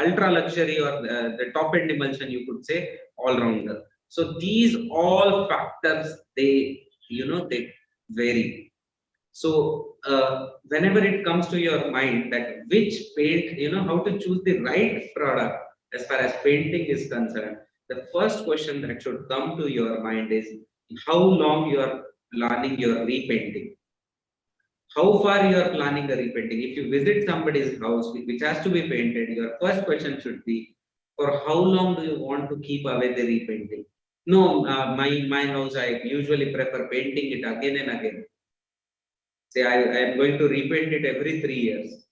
ultra luxury or the top end emulsion, you could say all-rounder. So these all factors, they vary. So whenever it comes to your mind that which paint, how to choose the right product as far as painting is concerned, the first question that should come to your mind is how long you are planning your repainting. How far you are planning the repainting. If you visit somebody's house which has to be painted, your first question should be, for how long do you want to keep away the repainting? No, my house, I usually prefer painting it again and again. Say I am going to repaint it every 3 years.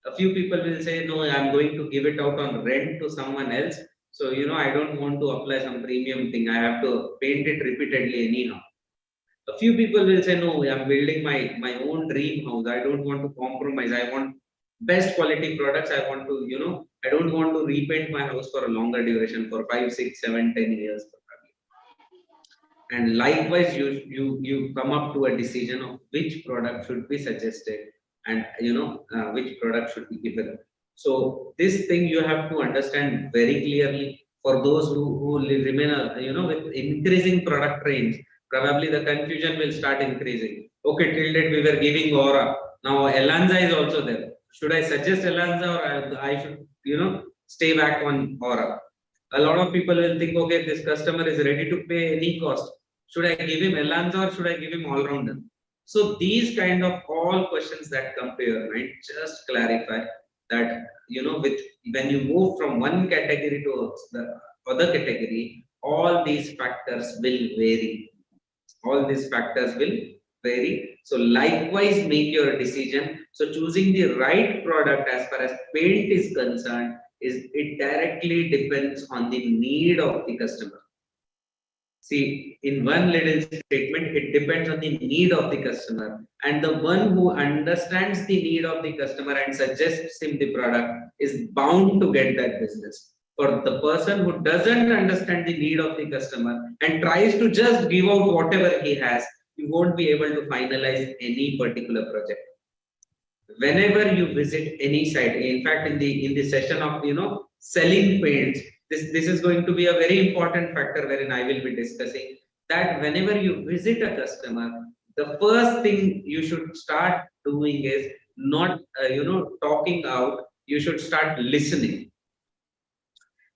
A few people will say, no, I am going to give it out on rent to someone else. So, I don't want to apply some premium thing. I have to paint it repeatedly anyhow. A few people will say, no, I am building my own dream house. I don't want to compromise. I want best quality products. I want to, I don't want to repaint my house for a longer duration, for 5, 6, 7, 10 years. And likewise, you come up to a decision of which product should be suggested, and which product should be given. So this thing you have to understand very clearly. For those who remain with increasing product range, probably the confusion will start increasing. Okay, till date we were giving Aura, now Elanza is also there. Should I suggest Elanza, or I should stay back on aura. A lot of people will think, okay, this customer is ready to pay any cost. Should I give him Elanza or should I give him all-rounder? So these kind of all questions that come to your mind, just clarify that, with when you move from one category to the other category, all these factors will vary. All these factors will vary. So likewise, make your decision. So choosing the right product as far as paint is concerned, it directly depends on the need of the customer. See, in one little statement, it depends on the need of the customer, and the one who understands the need of the customer and suggests him the product is bound to get that business. For the person who doesn't understand the need of the customer and tries to just give out whatever he has, you won't be able to finalize any particular project. Whenever you visit any site, in fact, in the session of selling paints, this is going to be a very important factor wherein I will be discussing that whenever you visit a customer, the first thing you should start doing is not talking out. You should start listening.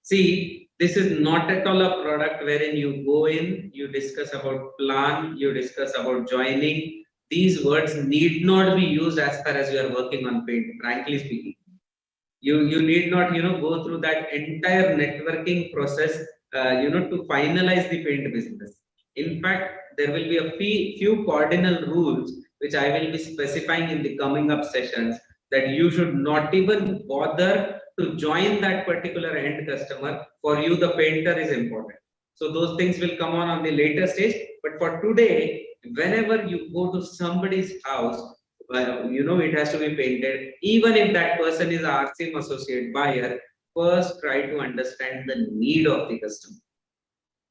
See, this is not at all a product wherein you go in, you discuss about plan, you discuss about joining. These words need not be used as far as you are working on paint, frankly speaking. You need not go through that entire networking process to finalize the paint business. In fact, there will be a few cardinal rules which I will be specifying in the coming up sessions, that you should not even bother to join that particular end customer. For you, the painter is important. So those things will come on the later stage. But for today, whenever you go to somebody's house, it has to be painted. Even if that person is an RCM associate buyer, first try to understand the need of the customer.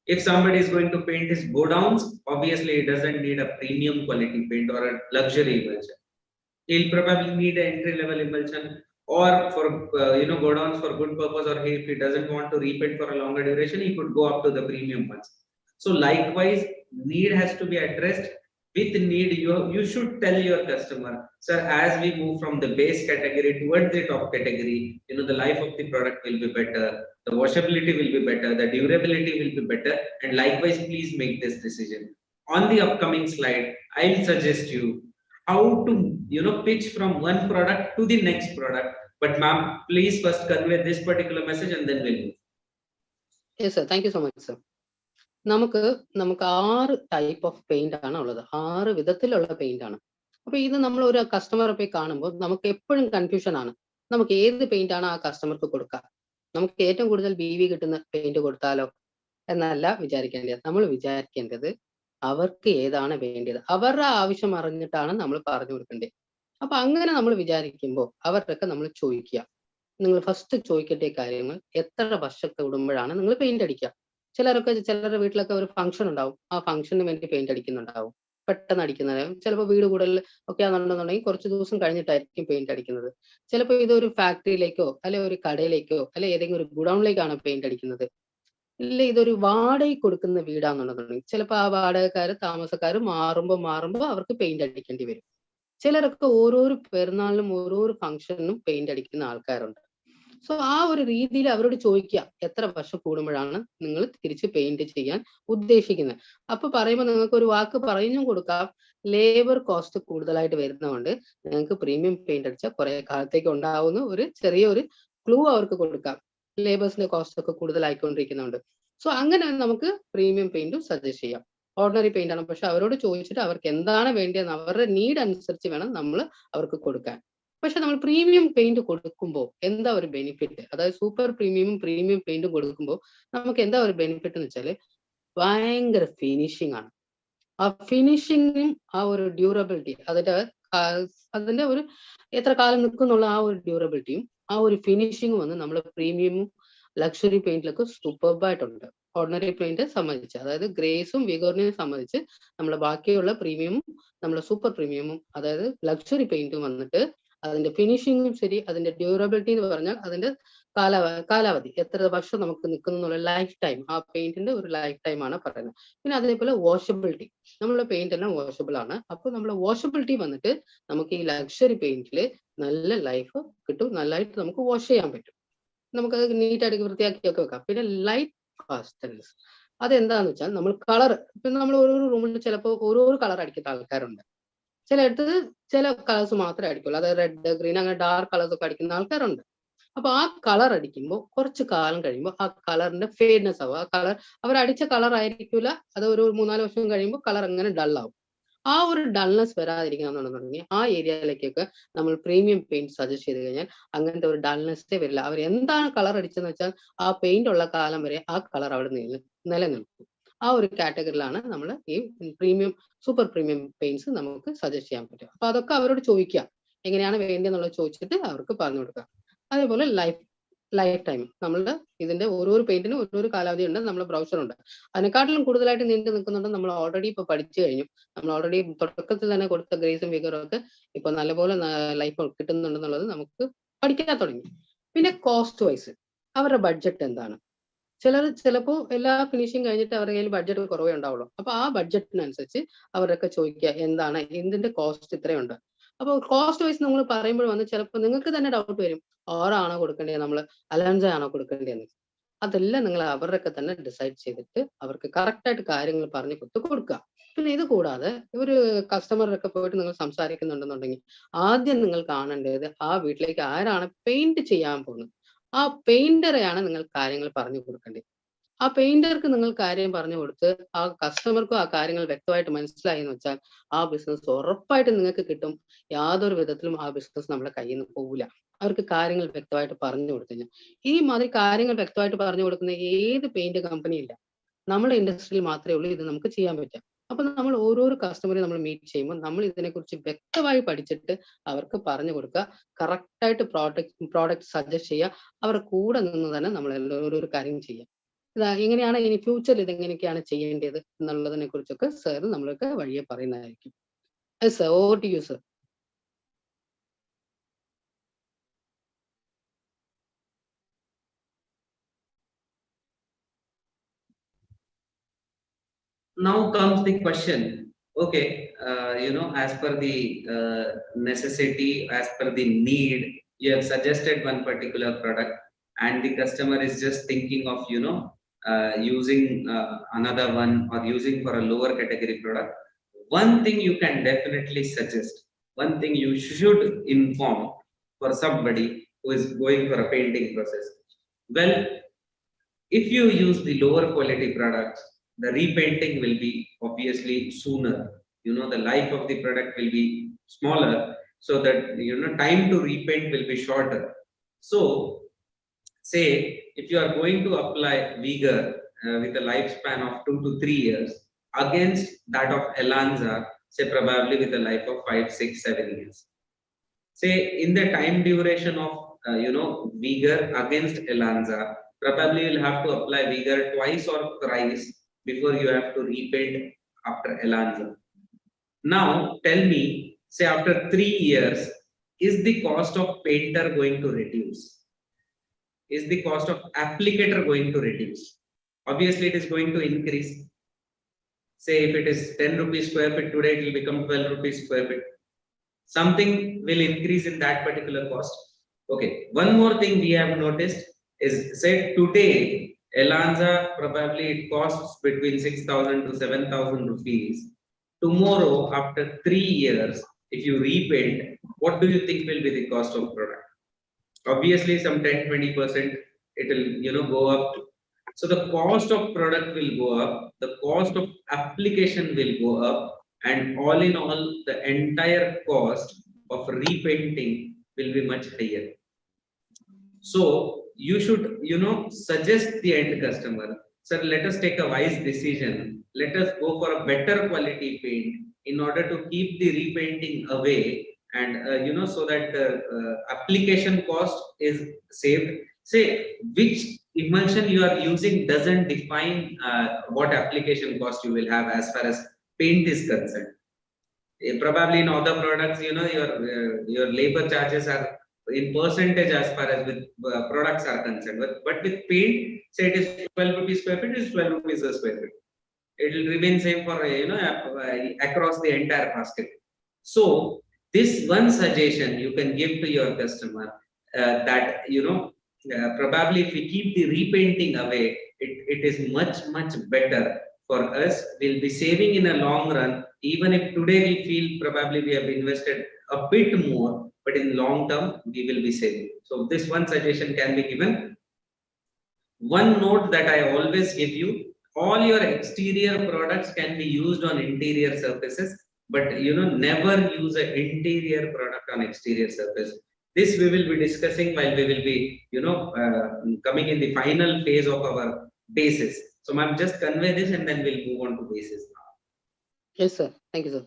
If somebody is going to paint his godowns, obviously he doesn't need a premium quality paint or a luxury emulsion. He'll probably need an entry-level emulsion, or for godowns for good purpose, or if he doesn't want to repaint for a longer duration, he could go up to the premium ones. So likewise, need has to be addressed. With need, you should tell your customer, sir, as we move from the base category towards the top category, the life of the product will be better, the washability will be better, the durability will be better, and likewise, please make this decision. On the upcoming slide, I'll suggest you how to pitch from one product to the next product. But ma'am, please first convey this particular message and then we'll move. Yes, sir. Thank you so much, sir. നമുക്ക് 6 type of paint ആണ് ഉള്ളത്. 6 വിധത്തിലുള്ള paint ആണ്. അപ്പൊ ഇത് നമ്മൾ ഒരു കസ്റ്റമറെ പോയി കാണുമ്പോൾ നമുക്ക് എപ്പോഴും കൺഫ്യൂഷൻ ആണ്. നമുക്ക് ഏത് പെയിന്റ് ആണ് ആ കസ്റ്റമർക്ക് കൊടുക്കുക? നമുക്ക് ഏറ്റവും കൂടുതൽ BV കിട്ടുന്ന പെയിന്റ് കൊടുത്താലോ എന്നല്ല വിചാരിക്കേണ്ടത്. നമ്മൾ വിചാരിക്കേണ്ടത് അവർക്ക് ഏതാണ് വേണ്ടത്, അവരുടെ ആവശ്യം അറിഞ്ഞിട്ടാണ് നമ്മൾ പറഞ്ഞു കൊടുക്കേണ്ടത്. അപ്പൊ അങ്ങനെ നമ്മൾ വിചാരിക്കുമ്പോൾ അവരുടെയൊക്കെ നമ്മൾ ചോദിക്കുക, നിങ്ങൾ ഫസ്റ്റ് ചോദിക്കേണ്ട കാര്യങ്ങൾ, എത്ര വർഷത്തെ കൂടുമ്പോഴാണ് നിങ്ങൾ പെയിന്റ് അടിക്കുക? ചിലരുടെ വീട്ടിലൊക്കെ ഒരു ഫംഗ്ഷൻ ഉണ്ടാവും, ആ ഫംഗ്ഷന് വേണ്ടി പെയിന്റ് അടിക്കുന്നുണ്ടാവും, പെട്ടെന്ന് അടിക്കുന്നത്. ചിലപ്പോൾ വീട് കൂടുതൽ ഒക്കെ ആണെന്നുണ്ടെങ്കിൽ കുറച്ച് ദിവസം കഴിഞ്ഞിട്ടായിരിക്കും പെയിന്റ് അടിക്കുന്നത്. ചിലപ്പോൾ ഇതൊരു ഫാക്ടറിയിലേക്കോ അല്ലെ ഒരു കടയിലേക്കോ അല്ലെ ഏതെങ്കിലും ഒരു ഗുഡൌണിലേക്കാണ് പെയിന്റ് അടിക്കുന്നത്. ഇല്ല ഇതൊരു വാടകയ്ക്ക് കൊടുക്കുന്ന വീടാണെന്നുണ്ടെങ്കിൽ ചിലപ്പോൾ ആ വാടകക്കാര് താമസക്കാര് മാറുമ്പോൾ അവർക്ക് പെയിന്റ് അടിക്കേണ്ടി വരും. ചിലരൊക്കെ ഓരോരോ പെരുന്നാളിനും ഓരോരോ ഫംഗ്ഷനും പെയിന്റ് അടിക്കുന്ന ആൾക്കാരുണ്ട്. സോ ആ ഒരു രീതിയിൽ അവരോട് ചോദിക്കുക, എത്ര വർഷം കൂടുമ്പോഴാണ് നിങ്ങൾ തിരിച്ച് പെയിന്റ് ചെയ്യാൻ ഉദ്ദേശിക്കുന്നത്? അപ്പൊ പറയുമ്പോൾ നിങ്ങൾക്ക് ഒരു വാക്ക് പറഞ്ഞും കൊടുക്കാം, ലേബർ കോസ്റ്റ് കൂടുതലായിട്ട് വരുന്നതുകൊണ്ട് നിങ്ങൾക്ക് പ്രീമിയം പെയിന്റ് അടിച്ചാൽ കുറെ കാലത്തേക്ക് ഉണ്ടാവുന്ന ഒരു ചെറിയൊരു ക്ലൂ അവർക്ക് കൊടുക്കാം. ലേബേഴ്സിന്റെ കോസ്റ്റ് ഒക്കെ കൂടുതലായിക്കൊണ്ടിരിക്കുന്നുണ്ട്. സോ അങ്ങനെ നമുക്ക് പ്രീമിയം പെയിന്റും സജസ്റ്റ് ചെയ്യാം. ഓർഡിനറി പെയിന്റ് ആണ്, പക്ഷെ അവരോട് ചോദിച്ചിട്ട് അവർക്ക് എന്താണ് വേണ്ടതെന്ന് അവരുടെ നീഡ് അനുസരിച്ച് വേണം നമ്മൾ അവർക്ക് കൊടുക്കാൻ. പക്ഷെ നമ്മൾ പ്രീമിയം പെയിന്റ് കൊടുക്കുമ്പോൾ എന്താ ഒരു ബെനിഫിറ്റ്, അതായത് സൂപ്പർ പ്രീമിയമും പ്രീമിയം പെയിന്റും കൊടുക്കുമ്പോൾ നമുക്ക് എന്താ ഒരു ബെനിഫിറ്റ് എന്ന് വെച്ചാല് ഭയങ്കര ഫിനിഷിംഗ് ആണ്. ആ ഫിനിഷിങ്ങും ആ ഒരു ഡ്യൂറബിലിറ്റി, അതിന്റെ ഒരു എത്ര കാലം നിൽക്കുന്നുള്ള ആ ഒരു ഡ്യൂറബിലിറ്റിയും ആ ഒരു ഫിനിഷിങ്ങും വന്ന് നമ്മൾ പ്രീമിയമും ലക്ഷറി പെയിന്റിലൊക്കെ സൂപ്പർബായിട്ടുണ്ട്. ഓർഡിനറി പെയിന്റ് സംബന്ധിച്ച്, അതായത് ഗ്രേസും വിഗോറിനെയും സംബന്ധിച്ച് നമ്മൾ ബാക്കിയുള്ള പ്രീമിയമും നമ്മൾ സൂപ്പർ പ്രീമിയമും അതായത് ലക്ഷറി പെയിന്റും വന്നിട്ട് അതിന്റെ ഫിനിഷിങ്ങും ശരി, അതിന്റെ ഡ്യൂറബിലിറ്റി എന്ന് പറഞ്ഞാൽ അതിന്റെ കാലാവധി എത്ര വർഷം നമുക്ക് നിൽക്കുന്ന ലൈഫ് ടൈം, ആ പെയിന്റിന്റെ ഒരു ലൈഫ് ടൈം ആണ് പറയുന്നത്. പിന്നെ അതേപോലെ വാഷബിലിറ്റി, നമ്മളെ പെയിന്റ് എല്ലാം വാഷബിൾ ആണ്. അപ്പോൾ നമ്മളെ വാഷബിലിറ്റി വന്നിട്ട് നമുക്ക് ഈ ലക്ഷറി പെയിന്റില് നല്ല ലൈഫ് കിട്ടും, നല്ലതായിട്ട് നമുക്ക് വാഷ് ചെയ്യാൻ പറ്റും. നമുക്കത് നീറ്റായിട്ട് വൃത്തിയാക്കിയൊക്കെ വെക്കാം. പിന്നെ ലൈറ്റ് പാസ്റ്റൽസ് അതെന്താന്ന് വെച്ചാൽ നമ്മൾ കളർ ഇപ്പം നമ്മൾ ഓരോ റൂമിൽ ചിലപ്പോൾ ഓരോ കളർ അടിക്കുന്ന ആൾക്കാരുണ്ട്. ചിലയിടത്ത് ചില കളേഴ്സ് മാത്രമേ അടിക്കുള്ളൂ. അതായത് റെഡ്, ഗ്രീൻ അങ്ങനെ ഡാർക്ക് കളേഴ്സ് ഒക്കെ അടിക്കുന്ന ആൾക്കാരുണ്ട്. അപ്പൊ ആ കളർ അടിക്കുമ്പോൾ കുറച്ച് കാലം കഴിയുമ്പോൾ ആ കളറിന്റെ ഫേഡ്നെസ് ആവും. ആ കളർ അവർ അടിച്ച കളർ ആയിരിക്കില്ല, അത് ഒരു 3-4 വർഷം കഴിയുമ്പോൾ കളർ അങ്ങനെ ഡൾ ആവും. ആ ഒരു ഡൾനെസ് വരാതിരിക്കണമെന്നുണ്ടെങ്കിൽ ആ ഏരിയയിലേക്കൊക്കെ നമ്മൾ പ്രീമിയം പെയിന്റ് സജസ്റ്റ് ചെയ്ത് കഴിഞ്ഞാൽ അങ്ങനത്തെ ഒരു ഡൾനെസ്സേ വരില്ല. അവർ എന്താണ് കളർ അടിച്ചതെന്ന് വെച്ചാൽ ആ പെയിന്റ് ഉള്ള കാലം വരെ ആ കളർ അവിടെ നിലനിൽക്കും. ആ ഒരു കാറ്റഗറിയിലാണ് നമ്മൾ ഈ പ്രീമിയം സൂപ്പർ പ്രീമിയം പെയിന്റ്സ് നമുക്ക് സജസ്റ്റ് ചെയ്യാൻ പറ്റും. അപ്പൊ അതൊക്കെ അവരോട് ചോദിക്കാം, എങ്ങനെയാണ് വേണ്ടതെന്നുള്ളത് ചോദിച്ചിട്ട് അവർക്ക് പറഞ്ഞു കൊടുക്കുക. അതേപോലെ ലൈഫ് ടൈം നമ്മളുടെ ഇതിന്റെ ഓരോ പെയിന്റിനും ഓരോ കാലാവധി ഉണ്ട്, നമ്മുടെ ബ്രൗസർ ഉണ്ട്. അതിനെക്കാട്ടിലും കൂടുതലായിട്ട് നീണ്ടു നിൽക്കുന്നുണ്ട്. നമ്മൾ ഓൾറെഡി ഇപ്പൊ പഠിച്ചു കഴിഞ്ഞു. നമ്മൾ ഓൾറെഡി തുടക്കത്തിൽ തന്നെ കൊടുത്ത ഗ്രേസും വിഗറും ഒക്കെ ഇപ്പൊ നല്ലപോലെ ലൈഫ് കിട്ടുന്നുണ്ടെന്നുള്ളത് നമുക്ക് പഠിക്കാൻ തുടങ്ങി. പിന്നെ കോസ്റ്റ് വൈസ് അവരുടെ ബഡ്ജറ്റ് എന്താണ്? ചിലപ്പോൾ എല്ലാ ഫിനിഷിങ് കഴിഞ്ഞിട്ട് അവരുടെ കയ്യിൽ ബഡ്ജറ്റ് കുറവേ ഉണ്ടാവുള്ളൂ. അപ്പൊ ആ ബഡ്ജറ്റിനനുസരിച്ച് അവരൊക്കെ ചോദിക്കുക എന്താണ് ഇതിന്റെ കോസ്റ്റ് ഇത്രയുണ്ട്. അപ്പോൾ കോസ്റ്റ് വൈസ് നമ്മൾ പറയുമ്പോൾ വന്ന് ചിലപ്പോൾ നിങ്ങൾക്ക് തന്നെ ഡൗട്ട് വരും, ആണോ കൊടുക്കേണ്ടത്, നമ്മൾ അലൻസ ആണോ കൊടുക്കേണ്ടതെന്ന്. അതെല്ലാം നിങ്ങൾ അവരുടെയൊക്കെ തന്നെ ഡിസൈഡ് ചെയ്തിട്ട് അവർക്ക് കറക്റ്റ് ആയിട്ട് കാര്യങ്ങൾ പറഞ്ഞു കൊടുക്കുക. പിന്നെ ഇത് കൂടാതെ ഒരു കസ്റ്റമറൊക്കെ പോയിട്ട് നിങ്ങൾ സംസാരിക്കുന്നുണ്ടെന്നുണ്ടെങ്കിൽ ആദ്യം നിങ്ങൾ കാണേണ്ടത് ആ വീട്ടിലേക്ക് ആരാണ് പെയിന്റ് ചെയ്യാൻ പോകുന്നത്, ആ പെയിന്ററെയാണ് നിങ്ങൾ കാര്യങ്ങൾ പറഞ്ഞു കൊടുക്കേണ്ടത്. ആ പെയിന്റർക്ക് നിങ്ങൾ കാര്യം പറഞ്ഞു കൊടുത്ത് ആ കസ്റ്റമർക്കും ആ കാര്യങ്ങൾ വ്യക്തമായിട്ട് മനസ്സിലായി എന്ന് വെച്ചാൽ ആ ബിസിനസ് ഉറപ്പായിട്ട് നിങ്ങൾക്ക് കിട്ടും. യാതൊരു വിധത്തിലും ആ ബിസിനസ് നമ്മുടെ കയ്യിൽ നിന്ന് പോകില്ല. അവർക്ക് കാര്യങ്ങൾ വ്യക്തമായിട്ട് പറഞ്ഞു കൊടുത്തു കഴിഞ്ഞാൽ ഈ മാതിരി കാര്യങ്ങൾ വ്യക്തമായിട്ട് പറഞ്ഞു കൊടുക്കുന്ന ഏത് പെയിന്റ് കമ്പനി ഇല്ല, നമ്മുടെ ഇൻഡസ്ട്രിയിൽ മാത്രമേ ഉള്ളൂ ഇത് നമുക്ക് ചെയ്യാൻ പറ്റുക. അപ്പൊ നമ്മൾ ഓരോരോ കസ്റ്റമറെ നമ്മൾ മീറ്റ് ചെയ്യുമ്പോൾ നമ്മൾ ഇതിനെക്കുറിച്ച് വ്യക്തമായി പഠിച്ചിട്ട് അവർക്ക് പറഞ്ഞു കൊടുക്കുക, കറക്റ്റായിട്ട് പ്രോഡക്റ്റ് സജസ്റ്റ് ചെയ്യുക, അവരുടെ കൂടെ നിന്ന് തന്നെ നമ്മൾ ഓരോരോ കാര്യം ചെയ്യുക. എങ്ങനെയാണ് ഇനി ഫ്യൂച്ചറിൽ ഇതെങ്ങനെയൊക്കെയാണ് ചെയ്യേണ്ടത് എന്നുള്ളതിനെ കുറിച്ചൊക്കെ സാർ നമ്മളൊക്കെ വഴിയെ പറയുന്നതായിരിക്കും. Sir, over to you sir. Now comes the question. Okay, as per the necessity, as per the need, you have suggested one particular product, and the customer is just thinking of using another one or using for a lower category product. One thing you can definitely suggest, one thing you should inform for somebody who is going for a painting process. Well, if you use the lower quality products, the repainting will be obviously sooner. The life of the product will be smaller, so that time to repaint will be shorter. So say if you are going to apply vigor with a lifespan of 2 to 3 years against that of Elanza, say probably with a life of 5, 6, 7 years. Say in the time duration of vigor against Elanza, probably you'll have to apply vigor twice or thrice before you have to repaint after Elanza. Now tell me, say after 3 years, is the cost of painter going to reduce? Is the cost of applicator going to reduce? Obviously it is going to increase. Say if it is 10 rupees square feet today, it will become 12 rupees square feet. Something will increase in that particular cost. Okay, one more thing we have noticed is, say today Elanza probably it costs between 6,000 to 7,000 rupees. Tomorrow after 3 years, if you repaint, what do you think will be the cost of product? Obviously some 10-20% it will go up. So the cost of product will go up, the cost of application will go up, and all in all the entire cost of repainting will be much higher. So you should suggest the end customer, sir, let us take a wise decision, let us go for a better quality paint in order to keep the repainting away, and so that the application cost is saved. Say which emulsion you are using doesn't define what application cost you will have as far as paint is concerned. Probably in other products, your labor charges are in percentage as far as with products are concerned, but with paint, say it is 12 rupees square feet, it is 12 rupees a square feet. It will remain same for across the entire basket. So this one suggestion you can give to your customer, that probably if we keep the repainting away, it is much better for us. We'll be saving in a long run. Even if today we feel probably we have invested a bit more, but in long term we will be saving. So this one suggestion can be given. One note that I always give you: all your exterior products can be used on interior surfaces, but never use an interior product on exterior surface. This we will be discussing while we will be coming in the final phase of our basis. So ma'am, just convey this and then we'll move on to basis now. Yes sir, thank you sir.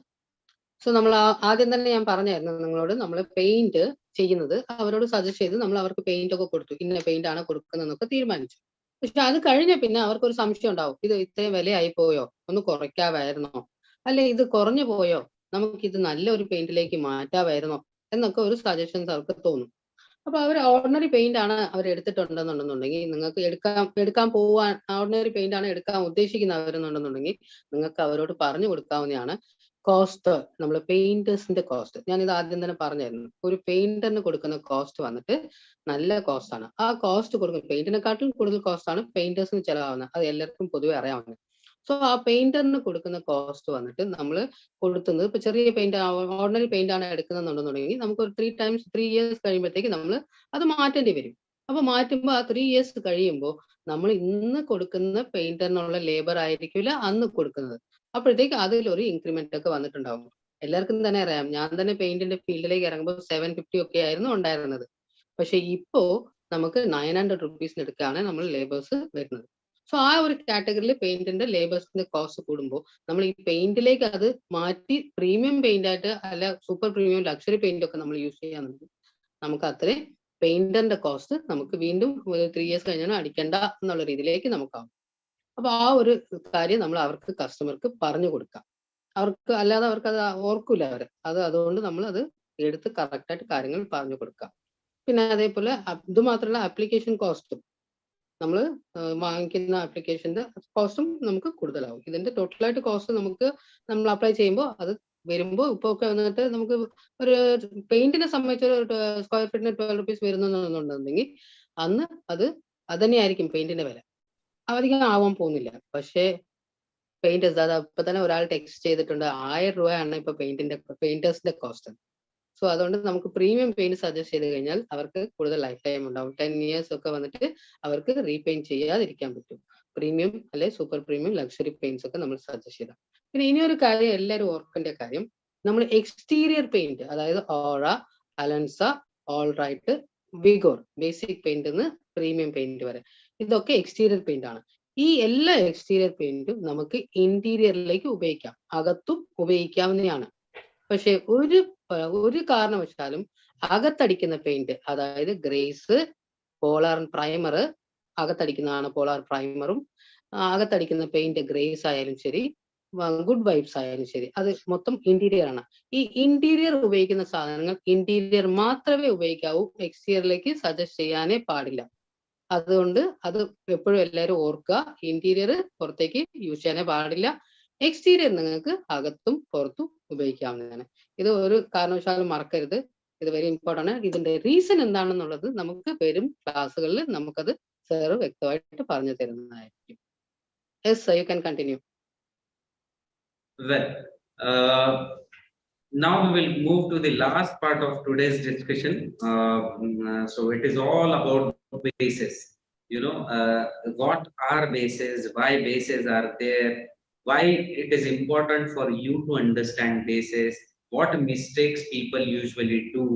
So നമ്മൾ ആദ്യം തന്നെ ഞാൻ പറഞ്ഞായിരുന്നു നിങ്ങളോട്, നമ്മൾ paint ചെയ്യുന്നത് അവരോട് suggest ചെയ്ത് നമ്മൾ അവർക്ക് പെയിന്റ് ഒക്കെ കൊടുത്തു, ഇന്ന പെയിന്റ് ആണ് കൊടുക്കുന്നതെന്നൊക്കെ തീരുമാനിച്ചു. പക്ഷെ അത് കഴിഞ്ഞ പിന്നെ അവർക്കൊരു സംശയം ഉണ്ടാവും, ഇത് ഇത്രയും വിലയായി പോയോ, ഒന്ന് കുറയ്ക്കാമായിരുന്നോ, അല്ലെ ഇത് കുറഞ്ഞു പോയോ, നമുക്കിത് നല്ലൊരു പെയിന്റിലേക്ക് മാറ്റാമായിരുന്നോ എന്നൊക്കെ ഒരു സജഷൻസ് അവർക്ക് തോന്നും. അപ്പൊ അവർ ഓർഡിനറി പെയിന്റ് ആണ് അവർ എടുത്തിട്ടുണ്ടെന്നുണ്ടെന്നുണ്ടെങ്കിൽ, നിങ്ങൾക്ക് എടുക്കാൻ പോവാൻ ഓർഡിനറി പെയിന്റ് ആണ് എടുക്കാൻ ഉദ്ദേശിക്കുന്നവരെന്നുണ്ടെന്നുണ്ടെങ്കിൽ നിങ്ങൾക്ക് അവരോട് പറഞ്ഞു കൊടുക്കാവുന്നതാണ് കോസ്റ്റ്. നമ്മൾ പെയിന്റേഴ്സിന്റെ കോസ്റ്റ് ഞാനിത് ആദ്യം തന്നെ പറഞ്ഞായിരുന്നു. ഒരു പെയിന്ററിന് കൊടുക്കുന്ന കോസ്റ്റ് വന്നിട്ട് നല്ല കോസ്റ്റ് ആണ്. ആ കോസ്റ്റ് കൊടുക്കുന്ന പെയിന്റിനെക്കാട്ടും കൂടുതൽ കോസ്റ്റ് ആണ് പെയിന്റേഴ്സിന് ചെലവാകുന്നത്. അത് എല്ലാവർക്കും പൊതുവെ അറിയാവുന്നത്. സോ ആ പെയിന്ററിന് കൊടുക്കുന്ന കോസ്റ്റ് വന്നിട്ട് നമ്മൾ കൊടുക്കുന്നത്, ഇപ്പൊ ചെറിയ പെയിന്റ് ഓർഡിനറി പെയിന്റ് ആണ് എടുക്കുന്നുണ്ടെന്നുണ്ടെങ്കിൽ നമുക്ക് ഒരു 3 years കഴിയുമ്പോഴത്തേക്ക് നമ്മൾ അത് മാറ്റേണ്ടി വരും. അപ്പൊ മാറ്റുമ്പോൾ ആ 3 years കഴിയുമ്പോൾ നമ്മൾ ഇന്ന് കൊടുക്കുന്ന പെയിന്ററിനുള്ള ലേബർ ആയിരിക്കില്ല അന്ന് കൊടുക്കുന്നത്. അപ്പോഴത്തേക്ക് അതിലൊരു ഇൻക്രിമെന്റ് ഒക്കെ വന്നിട്ടുണ്ടാവും. എല്ലാവർക്കും തന്നെ അറിയാം, ഞാൻ തന്നെ പെയിന്റിന്റെ ഫീൽഡിലേക്ക് ഇറങ്ങുമ്പോൾ 750 ഒക്കെ ആയിരുന്നു ഉണ്ടായിരുന്നത്. പക്ഷെ ഇപ്പോ നമുക്ക് 900 rupees എടുക്കാണ് നമ്മൾ ലേബേഴ്സ് വരുന്നത്. സോ ആ ഒരു കാറ്റഗറിയിൽ പെയിന്റിന്റെ ലേബേഴ്സിന്റെ കോസ്റ്റ് കൂടുമ്പോൾ നമ്മൾ ഈ പെയിന്റിലേക്ക് അത് മാറ്റി പ്രീമിയം പെയിന്റ് ആയിട്ട് അല്ല സൂപ്പർ പ്രീമിയം ലക്ഷറി പെയിന്റ് ഒക്കെ നമ്മൾ യൂസ് ചെയ്യാന്നുണ്ടെങ്കിൽ നമുക്ക് അത്രയും പെയിന്റിന്റെ കോസ്റ്റ് നമുക്ക് വീണ്ടും 3 years കഴിഞ്ഞാൽ അടിക്കേണ്ട എന്നുള്ള രീതിയിലേക്ക് നമുക്കാവും. അപ്പൊ ആ ഒരു കാര്യം നമ്മൾ അവർക്ക് കസ്റ്റമർക്ക് പറഞ്ഞു കൊടുക്കാം. അവർക്ക് അല്ലാതെ അവർക്ക് അത് ഓർക്കൂല അത് അതുകൊണ്ട് നമ്മൾ അത് എടുത്ത് കറക്റ്റ് ആയിട്ട് കാര്യങ്ങൾ പറഞ്ഞു കൊടുക്കാം. പിന്നെ അതേപോലെ ഇത് മാത്രമല്ല, ആപ്ലിക്കേഷൻ കോസ്റ്റും നമ്മൾ വാങ്ങിക്കുന്ന ആപ്ലിക്കേഷന്റെ കോസ്റ്റും നമുക്ക് കൂടുതലാവും. ഇതിന്റെ ടോട്ടലായിട്ട് കോസ്റ്റ് നമുക്ക് നമ്മൾ അപ്ലൈ ചെയ്യുമ്പോൾ അത് വരുമ്പോൾ ഇപ്പോൾ ഒക്കെ വന്നിട്ട് നമുക്ക് ഒരു പെയിന്റിനെ സംബന്ധിച്ച് ഒരു സ്ക്വയർ ഫീറ്റിന് 12 rupees വരുന്നുണ്ടെന്നുണ്ടെങ്കിൽ അന്ന് അത് തന്നെയായിരിക്കും പെയിന്റിന്റെ വില, അധികം ആവാൻ പോകുന്നില്ല. പക്ഷേ പെയിന്റേഴ്സ് അത് ഇപ്പൊ തന്നെ ഒരാൾ ടെക്സ്റ്റ് ചെയ്തിട്ടുണ്ട്, 1000 രൂപയാണ് ഇപ്പൊ പെയിന്റേഴ്സിന്റെ കോസ്റ്റ്. സോ അതുകൊണ്ട് നമുക്ക് പ്രീമിയം പെയിന്റ് സജസ്റ്റ് ചെയ്ത് കഴിഞ്ഞാൽ അവർക്ക് കൂടുതൽ ലൈഫ് ടൈം ഉണ്ടാവും. 10 years ഒക്കെ വന്നിട്ട് അവർക്ക് റീപെയിന്റ് ചെയ്യാതിരിക്കാൻ പറ്റും. പ്രീമിയം അല്ലെ സൂപ്പർ പ്രീമിയം ലക്ഷറി പെയിന്റ്സ് ഒക്കെ നമ്മൾ സജസ്റ്റ് ചെയ്താൽ. പിന്നെ ഇനിയൊരു കാര്യം എല്ലാവരും ഓർക്കേണ്ട കാര്യം, നമ്മൾ എക്സ്റ്റീരിയർ പെയിന്റ്, അതായത് ഓറ, അലൻസ, ഓൾ റൈറ്റ്, വിഗോർ, ബേസിക് പെയിന്റ് നിന്ന് പ്രീമിയം പെയിന്റ് വരെ, ഇതൊക്കെ എക്സ്റ്റീരിയർ പെയിന്റ് ആണ്. ഈ എല്ലാ എക്സ്റ്റീരിയർ പെയിന്റും നമുക്ക് ഇന്റീരിയറിലേക്ക് ഉപയോഗിക്കാം, അകത്തും ഉപയോഗിക്കാവുന്നതാണ്. പക്ഷെ ഒരു കാരണവശാലും അകത്തടിക്കുന്ന പെയിന്റ്, അതായത് ഗ്രേസ്, പോളാർ പ്രൈമർ, അകത്തടിക്കുന്നതാണ് പോളാർ പ്രൈമറും, അകത്തടിക്കുന്ന പെയിന്റ് ഗ്രേസ് ആയാലും ശരി, ഗുഡ് വൈബ്സ് ആയാലും ശരി, അത് മൊത്തം ഇന്റീരിയർ ആണ്. ഈ ഇന്റീരിയർ ഉപയോഗിക്കുന്ന സാധനങ്ങൾ ഇന്റീരിയർ മാത്രമേ ഉപയോഗിക്കാവൂ, എക്സ്റ്റീരിയറിലേക്ക് സജസ്റ്റ് ചെയ്യാനേ പാടില്ല. അതുകൊണ്ട് അത് എപ്പോഴും എല്ലാവരും ഓർക്കുക, ഇന്റീരിയർ പുറത്തേക്ക് യൂസ് ചെയ്യാനേ പാടില്ല, എക്സ്റ്റീരിയർ നിങ്ങൾക്ക് അകത്തും പുറത്തും ഉപയോഗിക്കാവുന്നതാണ്. ഇത് ഒരു കാരണവശാലും മറക്കരുത്, ഇത് വെരി ഇമ്പോർട്ടൻ്റ് ആണ്. ഇതിന്റെ റീസൺ എന്താണെന്നുള്ളത് നമുക്ക് വരും ക്ലാസ്സുകളിൽ നമുക്കത് സാർ വ്യക്തമായിട്ട് പറഞ്ഞു തരുന്നതായിരിക്കും. Yes sir, you can continue. Well, now we will move to the last part of today's discussion. So it is all about bases. What are bases, why bases are there, why it is important for you to understand bases, what mistakes people usually do.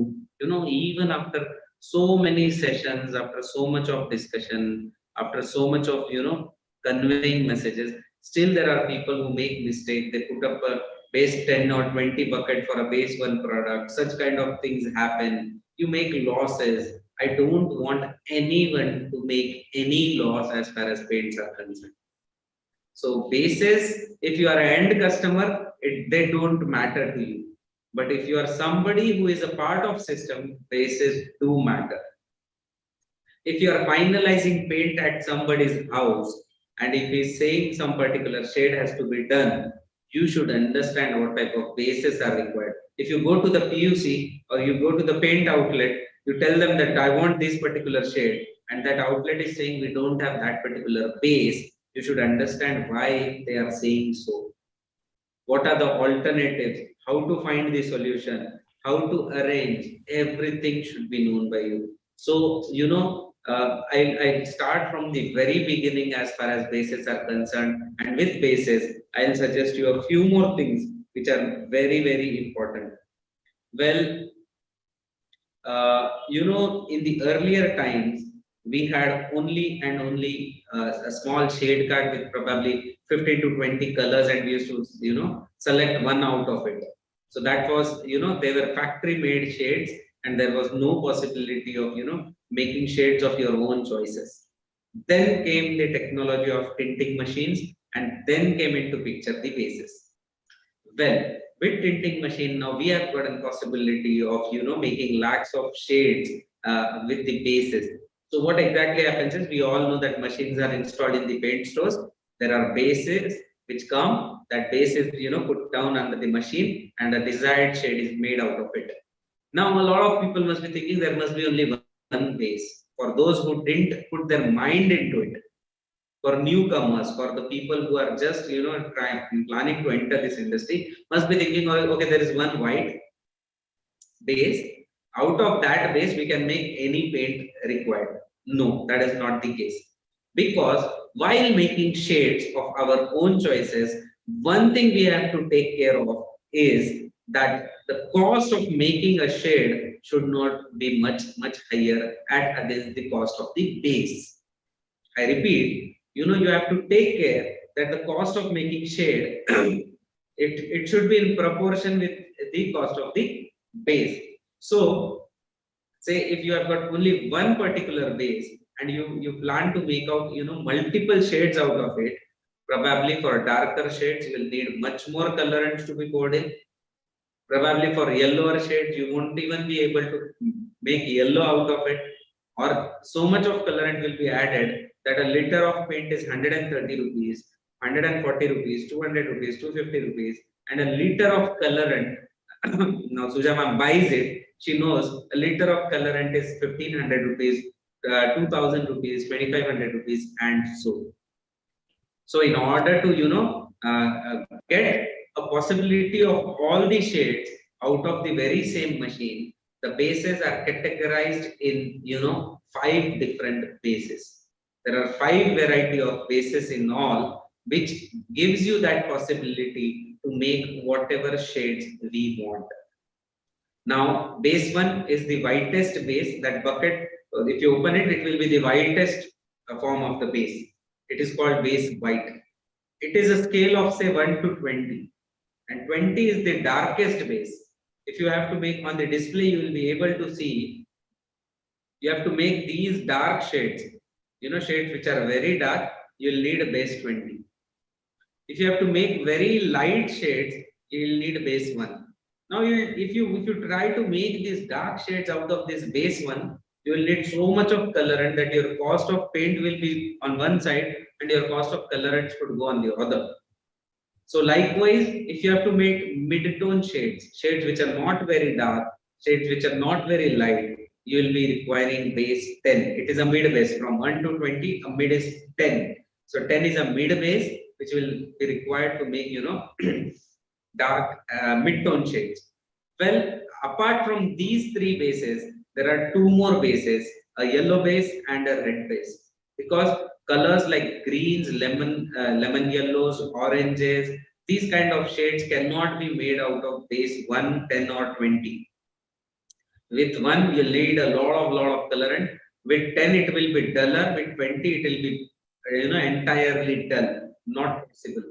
Even after so many sessions, after so much of discussion, after so much of conveying messages, still there are people who make mistakes. They put up a base 10 or 20 bucket for a base 1 product. Such kind of things happen. You make losses. I don't want anyone to make any loss as far as paints are concerned. So bases, if you are an end customer, they don't matter to you. But if you are somebody who is a part of system, bases do matter. If you are finalizing paint at somebody's house, and if he is saying some particular shade has to be done, you should understand what type of bases are required. If you go to the PUC or you go to the paint outlet, you tell them that I want this particular shade, and that outlet is saying we don't have that particular base, you should understand why they are saying so. What are the alternatives? How to find the solution? How to arrange? Everything should be known by you. So, I'll start from the very beginning as far as bases are concerned. And with bases, I'll suggest you a few more things which are very, very important. Well, in the earlier times, we had only a small shade card with probably 15 to 20 colors, and we used to, select one out of it. So that was, they were factory made shades, and there was no possibility of, making shades of your own choices. Then came the technology of tinting machines, and then came into picture the bases. Well, with tinting machine, now we have got a possibility of, making lakhs of shades with the bases. So what exactly happens is, we all know that machines are installed in the paint stores. There are bases which come, that base is, put down under the machine, and a desired shade is made out of it. Now, a lot of people must be thinking there must be only one base. For those who didn't put their mind into it, for newcomers, for the people who are just, planning to enter this industry, must be thinking, okay, there is one white base. Out of that base, we can make any paint required. No, that is not the case. Because while making shades of our own choices, one thing we have to take care of is that the cost of making a shade should not be much higher against the cost of the base. I repeat, you have to take care that the cost of making shade, it should be in proportion with the cost of the base. So, say if you have got only one particular base and you plan to make out, multiple shades out of it, probably for darker shades, you will need much more colorants to be poured in. Probably for yellower shades, you won't even be able to make yellow out of it, or so much of colorant will be added that a liter of paint is 130 rupees, 140 rupees, 200 rupees, 250 rupees, and a liter of colorant, now Sujama buys it, she knows a liter of colorant is 1500 rupees, 2000 rupees, 2500 rupees, and so. So in order to, get a possibility of all the shades out of the very same machine, the bases are categorized in, 5 different bases. There are 5 variety of bases in all, which gives you that possibility to make whatever shades we want. Now, base 1 is the whitest base. That bucket, if you open it, it will be the whitest form of the base. It is called base white. It is a scale of say 1 to 20. And 20 is the darkest base. If you have to make on the display, you will be able to see, you have to make these dark shades, shades which are very dark, you will need a base 20. If you have to make very light shades, you will need base 1. Now, if you try to make these dark shades out of this base 1, you will need so much of colorant that your cost of paint will be on one side and your cost of colorant should go on the other. So likewise, if you have to make mid-tone shades which are not very dark, shades which are not very light, you will be requiring base 10. It is a mid base. From 1 to 20, a mid is 10. So 10 is a mid base which will be required to make, dark mid-tone shades. Well, apart from these 3 bases, there are 2 more bases, a yellow base and a red base. Because colors like greens, lemon yellows, oranges, these kind of shades cannot be made out of base 1, 10 or 20. With 1, you'll need a lot of colorant. With 10, it will be duller. With 20, it will be, entirely dull, not possible.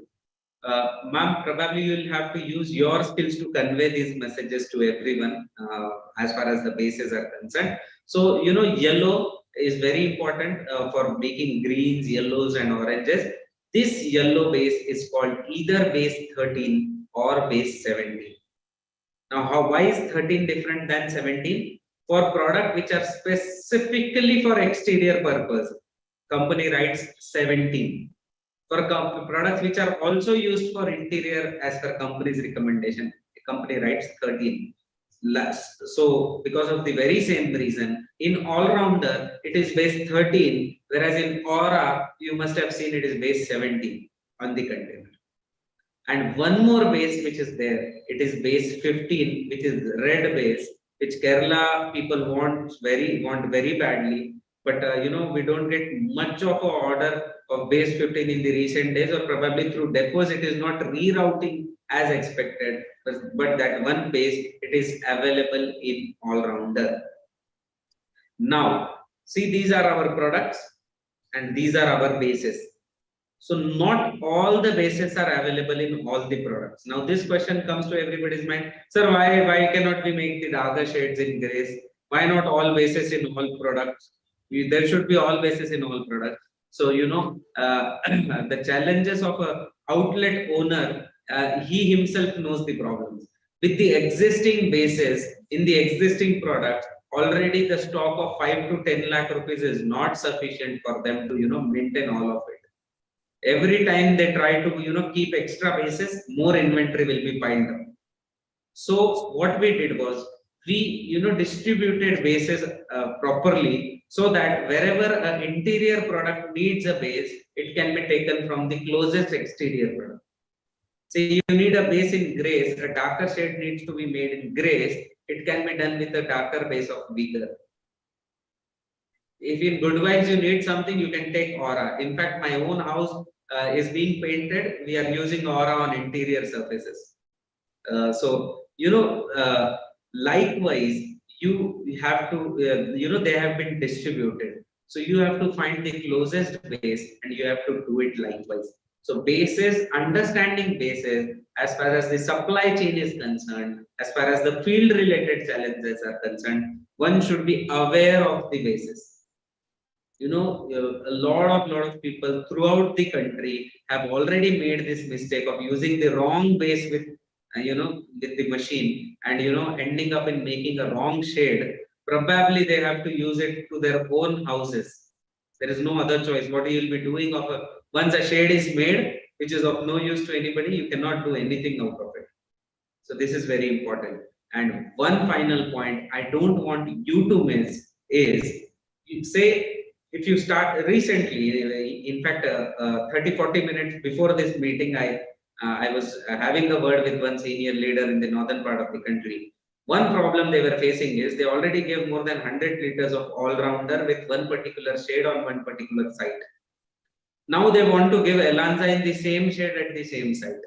Ma'am, probably you will have to use your skills to convey these messages to everyone as far as the bases are concerned. So, yellow is very important for making greens, yellows, and oranges. This yellow base is called either base 13 or base 17. Now, why is 13 different than 17? For products which are specifically for exterior purpose, company writes 17. For products which are also used for interior as per company's recommendation, the company writes 13. less. So because of the very same reason, in all-rounder, it is base 13, whereas in Aura, you must have seen it is base 17 on the container. And one more base which is there, it is base 15, which is red base, which Kerala people want very badly. But we don't get much of an order of base 15 in the recent days, or probably through depots it is not rerouting as expected. But that one base, it is available in all-rounder. Now, see, these are our products and these are our bases. So not all the bases are available in all the products. Now this question comes to everybody's mind. Sir, why cannot we make the darker shades in grays? Why not all bases in all products? There should be all bases in all products. So, the challenges of a outlet owner, he himself knows the problems. With the existing bases in the existing product, already the stock of 5 to 10 lakh rupees is not sufficient for them to, maintain all of it. Every time they try to, keep extra bases, more inventory will be piled up. So what we did was, we, distributed bases properly, so that wherever an interior product needs a base, it can be taken from the closest exterior product. Say you need a base in grays, a darker shade needs to be made in grays, it can be done with a darker base of Vigor. If in Good Vibes you need something, you can take Aura. In fact, my own house is being painted. We are using Aura on interior surfaces. Likewise, you have to, they have been distributed. So you have to find the closest base and you have to do it likewise. So bases, understanding bases, as far as the supply chain is concerned, as far as the field related challenges are concerned, one should be aware of the bases. A lot of people throughout the country have already made this mistake of using the wrong base with the machine, and ending up in making a wrong shade. Probably they have to use it to their own houses. There is no other choice. What you will be doing once a shade is made, which is of no use to anybody, you cannot do anything out of it. So this is very important. And one final point I don't want you to miss is, say, if you start recently, in fact, 30-40 minutes before this meeting, I was having a word with one senior leader in the northern part of the country. One problem they were facing is they already gave more than 100 liters of all-rounder with one particular shade on one particular site. Now they want to give Elanza in the same shade at the same site.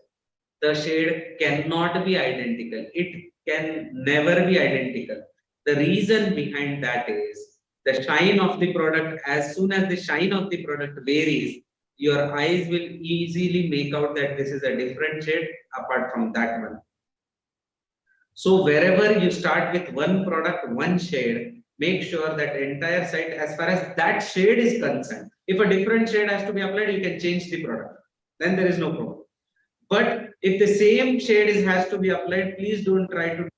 The shade cannot be identical. It can never be identical. The reason behind that is, the shine of the product, as soon as the shine of the product varies, your eyes will easily make out that this is a different shade apart from that one. So wherever you start with one product, one shade, make sure that entire site, as far as that shade is concerned, if a different shade has to be applied, you can change the product. Then there is no problem. But if the same shade has to be applied, please don't try to.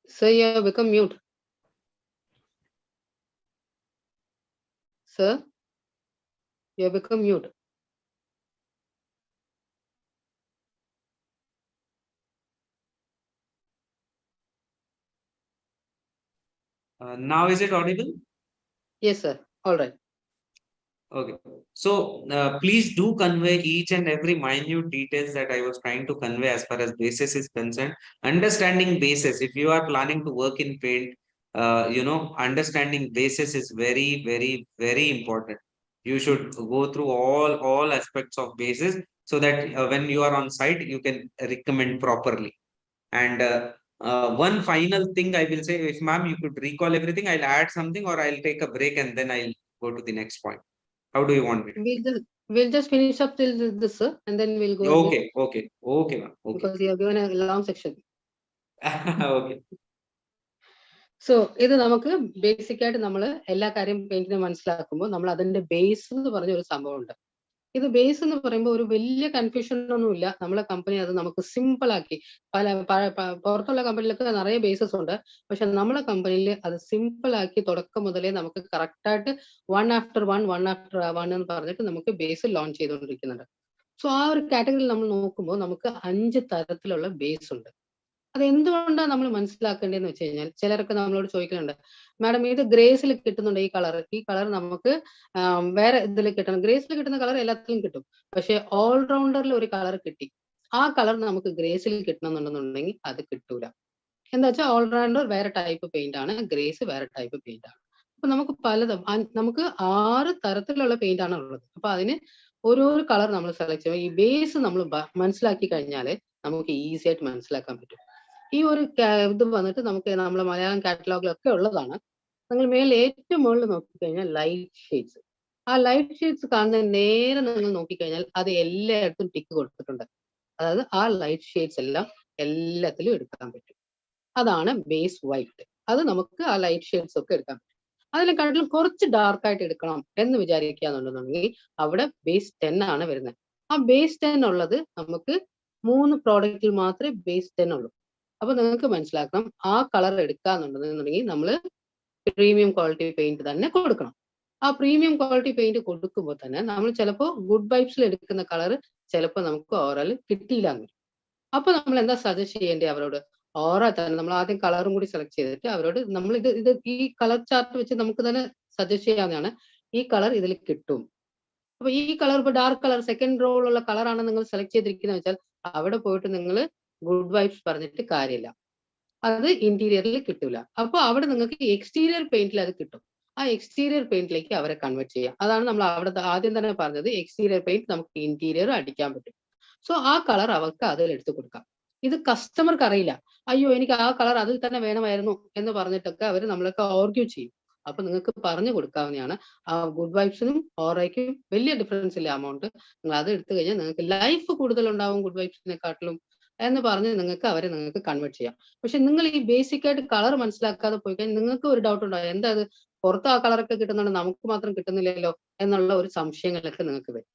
Sir, you have become mute. Sir, you have become mute. Now is it audible? Yes, sir. All right. Okay. So please do convey each and every minute details that I was trying to convey as far as basis is concerned. Understanding basis, if you are planning to work in paint, understanding basis is very, very, very important. You should go through all aspects of basis, so that when you are on site, you can recommend properly. And one final thing I will say, if ma'am, you could recall everything, I'll add something, or I'll take a break and then I'll go to the next point. How do you want it? We'll just finish up till this, sir, and then we'll go. Okay, okay, okay, ma'am. Okay. Because you have given a long section. Okay. So, ഇത് നമുക്ക് basic ആയിട്ട് നമ്മൾ എല്ലാ കാര്യം പെയിന്റിനെ മനസ്സിലാക്കുമ്പോൾ നമ്മൾ അതിന്റെ base എന്ന് പറഞ്ഞ ഒരു സംഭവം ഉണ്ട്. ഇത് ബേസ് എന്ന് പറയുമ്പോൾ ഒരു വലിയ കൺഫ്യൂഷൻ ഒന്നുമില്ല. നമ്മളെ കമ്പനി അത് നമുക്ക് സിമ്പിൾ ആക്കി, പുറത്തുള്ള കമ്പനിയിലൊക്കെ നിറയെ ബേസസ് ഉണ്ട്. പക്ഷെ നമ്മളെ കമ്പനിയിൽ അത് സിമ്പിൾ ആക്കി തുടക്കം മുതലേ നമുക്ക് കറക്റ്റ് ആയിട്ട് 1 after 1 എന്ന് പറഞ്ഞിട്ട് നമുക്ക് ബേസ് ലോഞ്ച് ചെയ്തുകൊണ്ടിരിക്കുന്നുണ്ട്. സോ ആ ഒരു കാറ്റഗറിയിൽ നമ്മൾ നോക്കുമ്പോൾ നമുക്ക് 5 തരത്തിലുള്ള ബേസ് ഉണ്ട്. അത് എന്തുകൊണ്ടാണ് നമ്മൾ മനസ്സിലാക്കേണ്ടതെന്ന് വെച്ച് കഴിഞ്ഞാൽ, ചിലരൊക്കെ നമ്മളോട് ചോദിക്കുന്നുണ്ട്, മാഡം ഇത് ഗ്രേസിൽ കിട്ടുന്നുണ്ട്, ഈ കളർ നമുക്ക് വേറെ ഇതിൽ കിട്ടണം. ഗ്രേസിൽ കിട്ടുന്ന കളർ എല്ലാത്തിലും കിട്ടും, പക്ഷെ ഓൾറൗണ്ടറിൽ ഒരു കളർ കിട്ടി, ആ കളർ നമുക്ക് ഗ്രേസിൽ കിട്ടണമെന്നുണ്ടെങ്കിൽ അത് കിട്ടൂല. എന്താ വെച്ചാൽ ഓൾറൗണ്ടർ വേറെ ടൈപ്പ് പെയിന്റ് ആണ്, ഗ്രേസ് വേറെ ടൈപ്പ് പെയിന്റ് ആണ്. അപ്പൊ നമുക്ക് പലതും നമുക്ക് 6 തരത്തിലുള്ള പെയിന്റ് ആണ് ഉള്ളത്. അപ്പൊ അതിന് ഓരോരോ കളർ നമ്മൾ സെലക്ട് ചെയ്യുമ്പോൾ ഈ ബേസ് നമ്മൾ മനസ്സിലാക്കി കഴിഞ്ഞാൽ നമുക്ക് ഈസി ആയിട്ട് മനസ്സിലാക്കാൻ പറ്റും. ഈ ഒരു ഇത് വന്നിട്ട് നമുക്ക് നമ്മളെ മലയാളം കാറ്റലോഗിലൊക്കെ ഉള്ളതാണ്. നിങ്ങൾ ഏറ്റവും മുകളിൽ നോക്കിക്കഴിഞ്ഞാൽ ലൈറ്റ് ഷെയ്ഡ്സ്, ആ ലൈറ്റ് ഷെയ്ഡ്സ് കാണുന്ന നേരെ നിങ്ങൾ നോക്കിക്കഴിഞ്ഞാൽ അത് എല്ലായിടത്തും ടിക്ക് കൊടുത്തിട്ടുണ്ട്. അതായത് ആ ലൈറ്റ് ഷെയ്ഡ്സ് എല്ലാം എല്ലാത്തിലും എടുക്കാൻ പറ്റും. അതാണ് ബേസ് വൈറ്റ്. അത് നമുക്ക് ആ ലൈറ്റ് ഷെയ്ഡ്സ് ഒക്കെ എടുക്കാൻ പറ്റും. അതിനെക്കാട്ടിലും കുറച്ച് ഡാർക്ക് ആയിട്ട് എടുക്കണം എന്ന് വിചാരിക്കുകയാണെന്നുണ്ടെങ്കിൽ അവിടെ ബേസ് 10 ആണ് വരുന്നത്. ആ ബേസ് 10 ഉള്ളത് നമുക്ക് 3 പ്രോഡക്റ്റിൽ മാത്രമേ ബേസ് 10 ഉള്ളൂ. അപ്പൊ നിങ്ങൾക്ക് മനസ്സിലാക്കണം, ആ കളർ എടുക്കാന്നുണ്ടെന്നുണ്ടെങ്കിൽ നമ്മൾ പ്രീമിയം ക്വാളിറ്റി പെയിന്റ് തന്നെ കൊടുക്കണം. ആ പ്രീമിയം ക്വാളിറ്റി പെയിന്റ് കൊടുക്കുമ്പോൾ തന്നെ നമ്മൾ ചിലപ്പോൾ ഗുഡ് വൈബ്സിൽ എടുക്കുന്ന കളർ ചിലപ്പോൾ നമുക്ക് ഓറൽ കിട്ടിയില്ല എന്ന്. അപ്പൊ നമ്മൾ എന്താ സജസ്റ്റ് ചെയ്യേണ്ടത് അവരോട്? ഓറ തന്നെ നമ്മൾ ആദ്യം കളറും കൂടി സെലക്ട് ചെയ്തിട്ട് അവരോട് നമ്മൾ ഇത് ഈ കളർ ചാർട്ട് വെച്ച് നമുക്ക് തന്നെ സജസ്റ്റ് ചെയ്യാവുന്നതാണ്, ഈ കളർ ഇതിൽ കിട്ടും. അപ്പൊ ഈ കളർ ഇപ്പൊ ഡാർക്ക് കളർ സെക്കൻഡ് റോളുള്ള കളറാണ് നിങ്ങൾ സെലക്ട് ചെയ്തിരിക്കുന്നത് വെച്ചാൽ അവിടെ പോയിട്ട് നിങ്ങൾ ഗുഡ് വൈബ്സ് പറഞ്ഞിട്ട് കാര്യമില്ല, അത് ഇന്റീരിയറിൽ കിട്ടൂല. അപ്പൊ അവിടെ നിങ്ങൾക്ക് എക്സ്റ്റീരിയർ പെയിന്റിൽ അത് കിട്ടും. ആ എക്സ്റ്റീരിയർ പെയിന്റിലേക്ക് അവരെ കൺവേർട്ട് ചെയ്യാം. അതാണ് നമ്മൾ അവിടെ ആദ്യം തന്നെ പറഞ്ഞത്, എക്സ്റ്റീരിയർ പെയിന്റ് നമുക്ക് ഇന്റീരിയർ അടിക്കാൻ പറ്റും. സോ ആ കളർ അവർക്ക് അതിൽ എടുത്തു കൊടുക്കാം. ഇത് കസ്റ്റമർക്ക് അറിയില്ല, അയ്യോ എനിക്ക് ആ കളർ അതിൽ തന്നെ വേണമായിരുന്നു എന്ന് പറഞ്ഞിട്ടൊക്കെ അവർ നമ്മളൊക്കെ ആർഗ്യൂ ചെയ്യും. അപ്പൊ നിങ്ങൾക്ക് പറഞ്ഞു കൊടുക്കാവുന്നതാണ്. ആ ഗുഡ് വൈബ്സിനും ഓറയ്ക്കും വലിയ ഡിഫറൻസ് ഇല്ല എമൗണ്ട്. നിങ്ങൾ അത് എടുത്തു കഴിഞ്ഞാൽ നിങ്ങൾക്ക് ലൈഫ് കൂടുതൽ ഉണ്ടാവും ഗുഡ് വൈബ്സിനെക്കാട്ടിലും എന്ന് പറഞ്ഞ് നിങ്ങൾക്ക് കൺവേർട്ട് ചെയ്യാം. പക്ഷെ നിങ്ങൾ ഈ ബേസിക് ആയിട്ട് കളർ മനസ്സിലാക്കാതെ പോയി കഴിഞ്ഞാൽ നിങ്ങൾക്ക് ഒരു ഡൗട്ട് ഉണ്ടാവും, എന്താ അത് പുറത്ത് ആ കളറൊക്കെ കിട്ടുന്നുണ്ട് നമുക്ക് മാത്രം കിട്ടുന്നില്ലല്ലോ എന്നുള്ള ഒരു സംശയങ്ങളൊക്കെ നിങ്ങൾക്ക് വരും.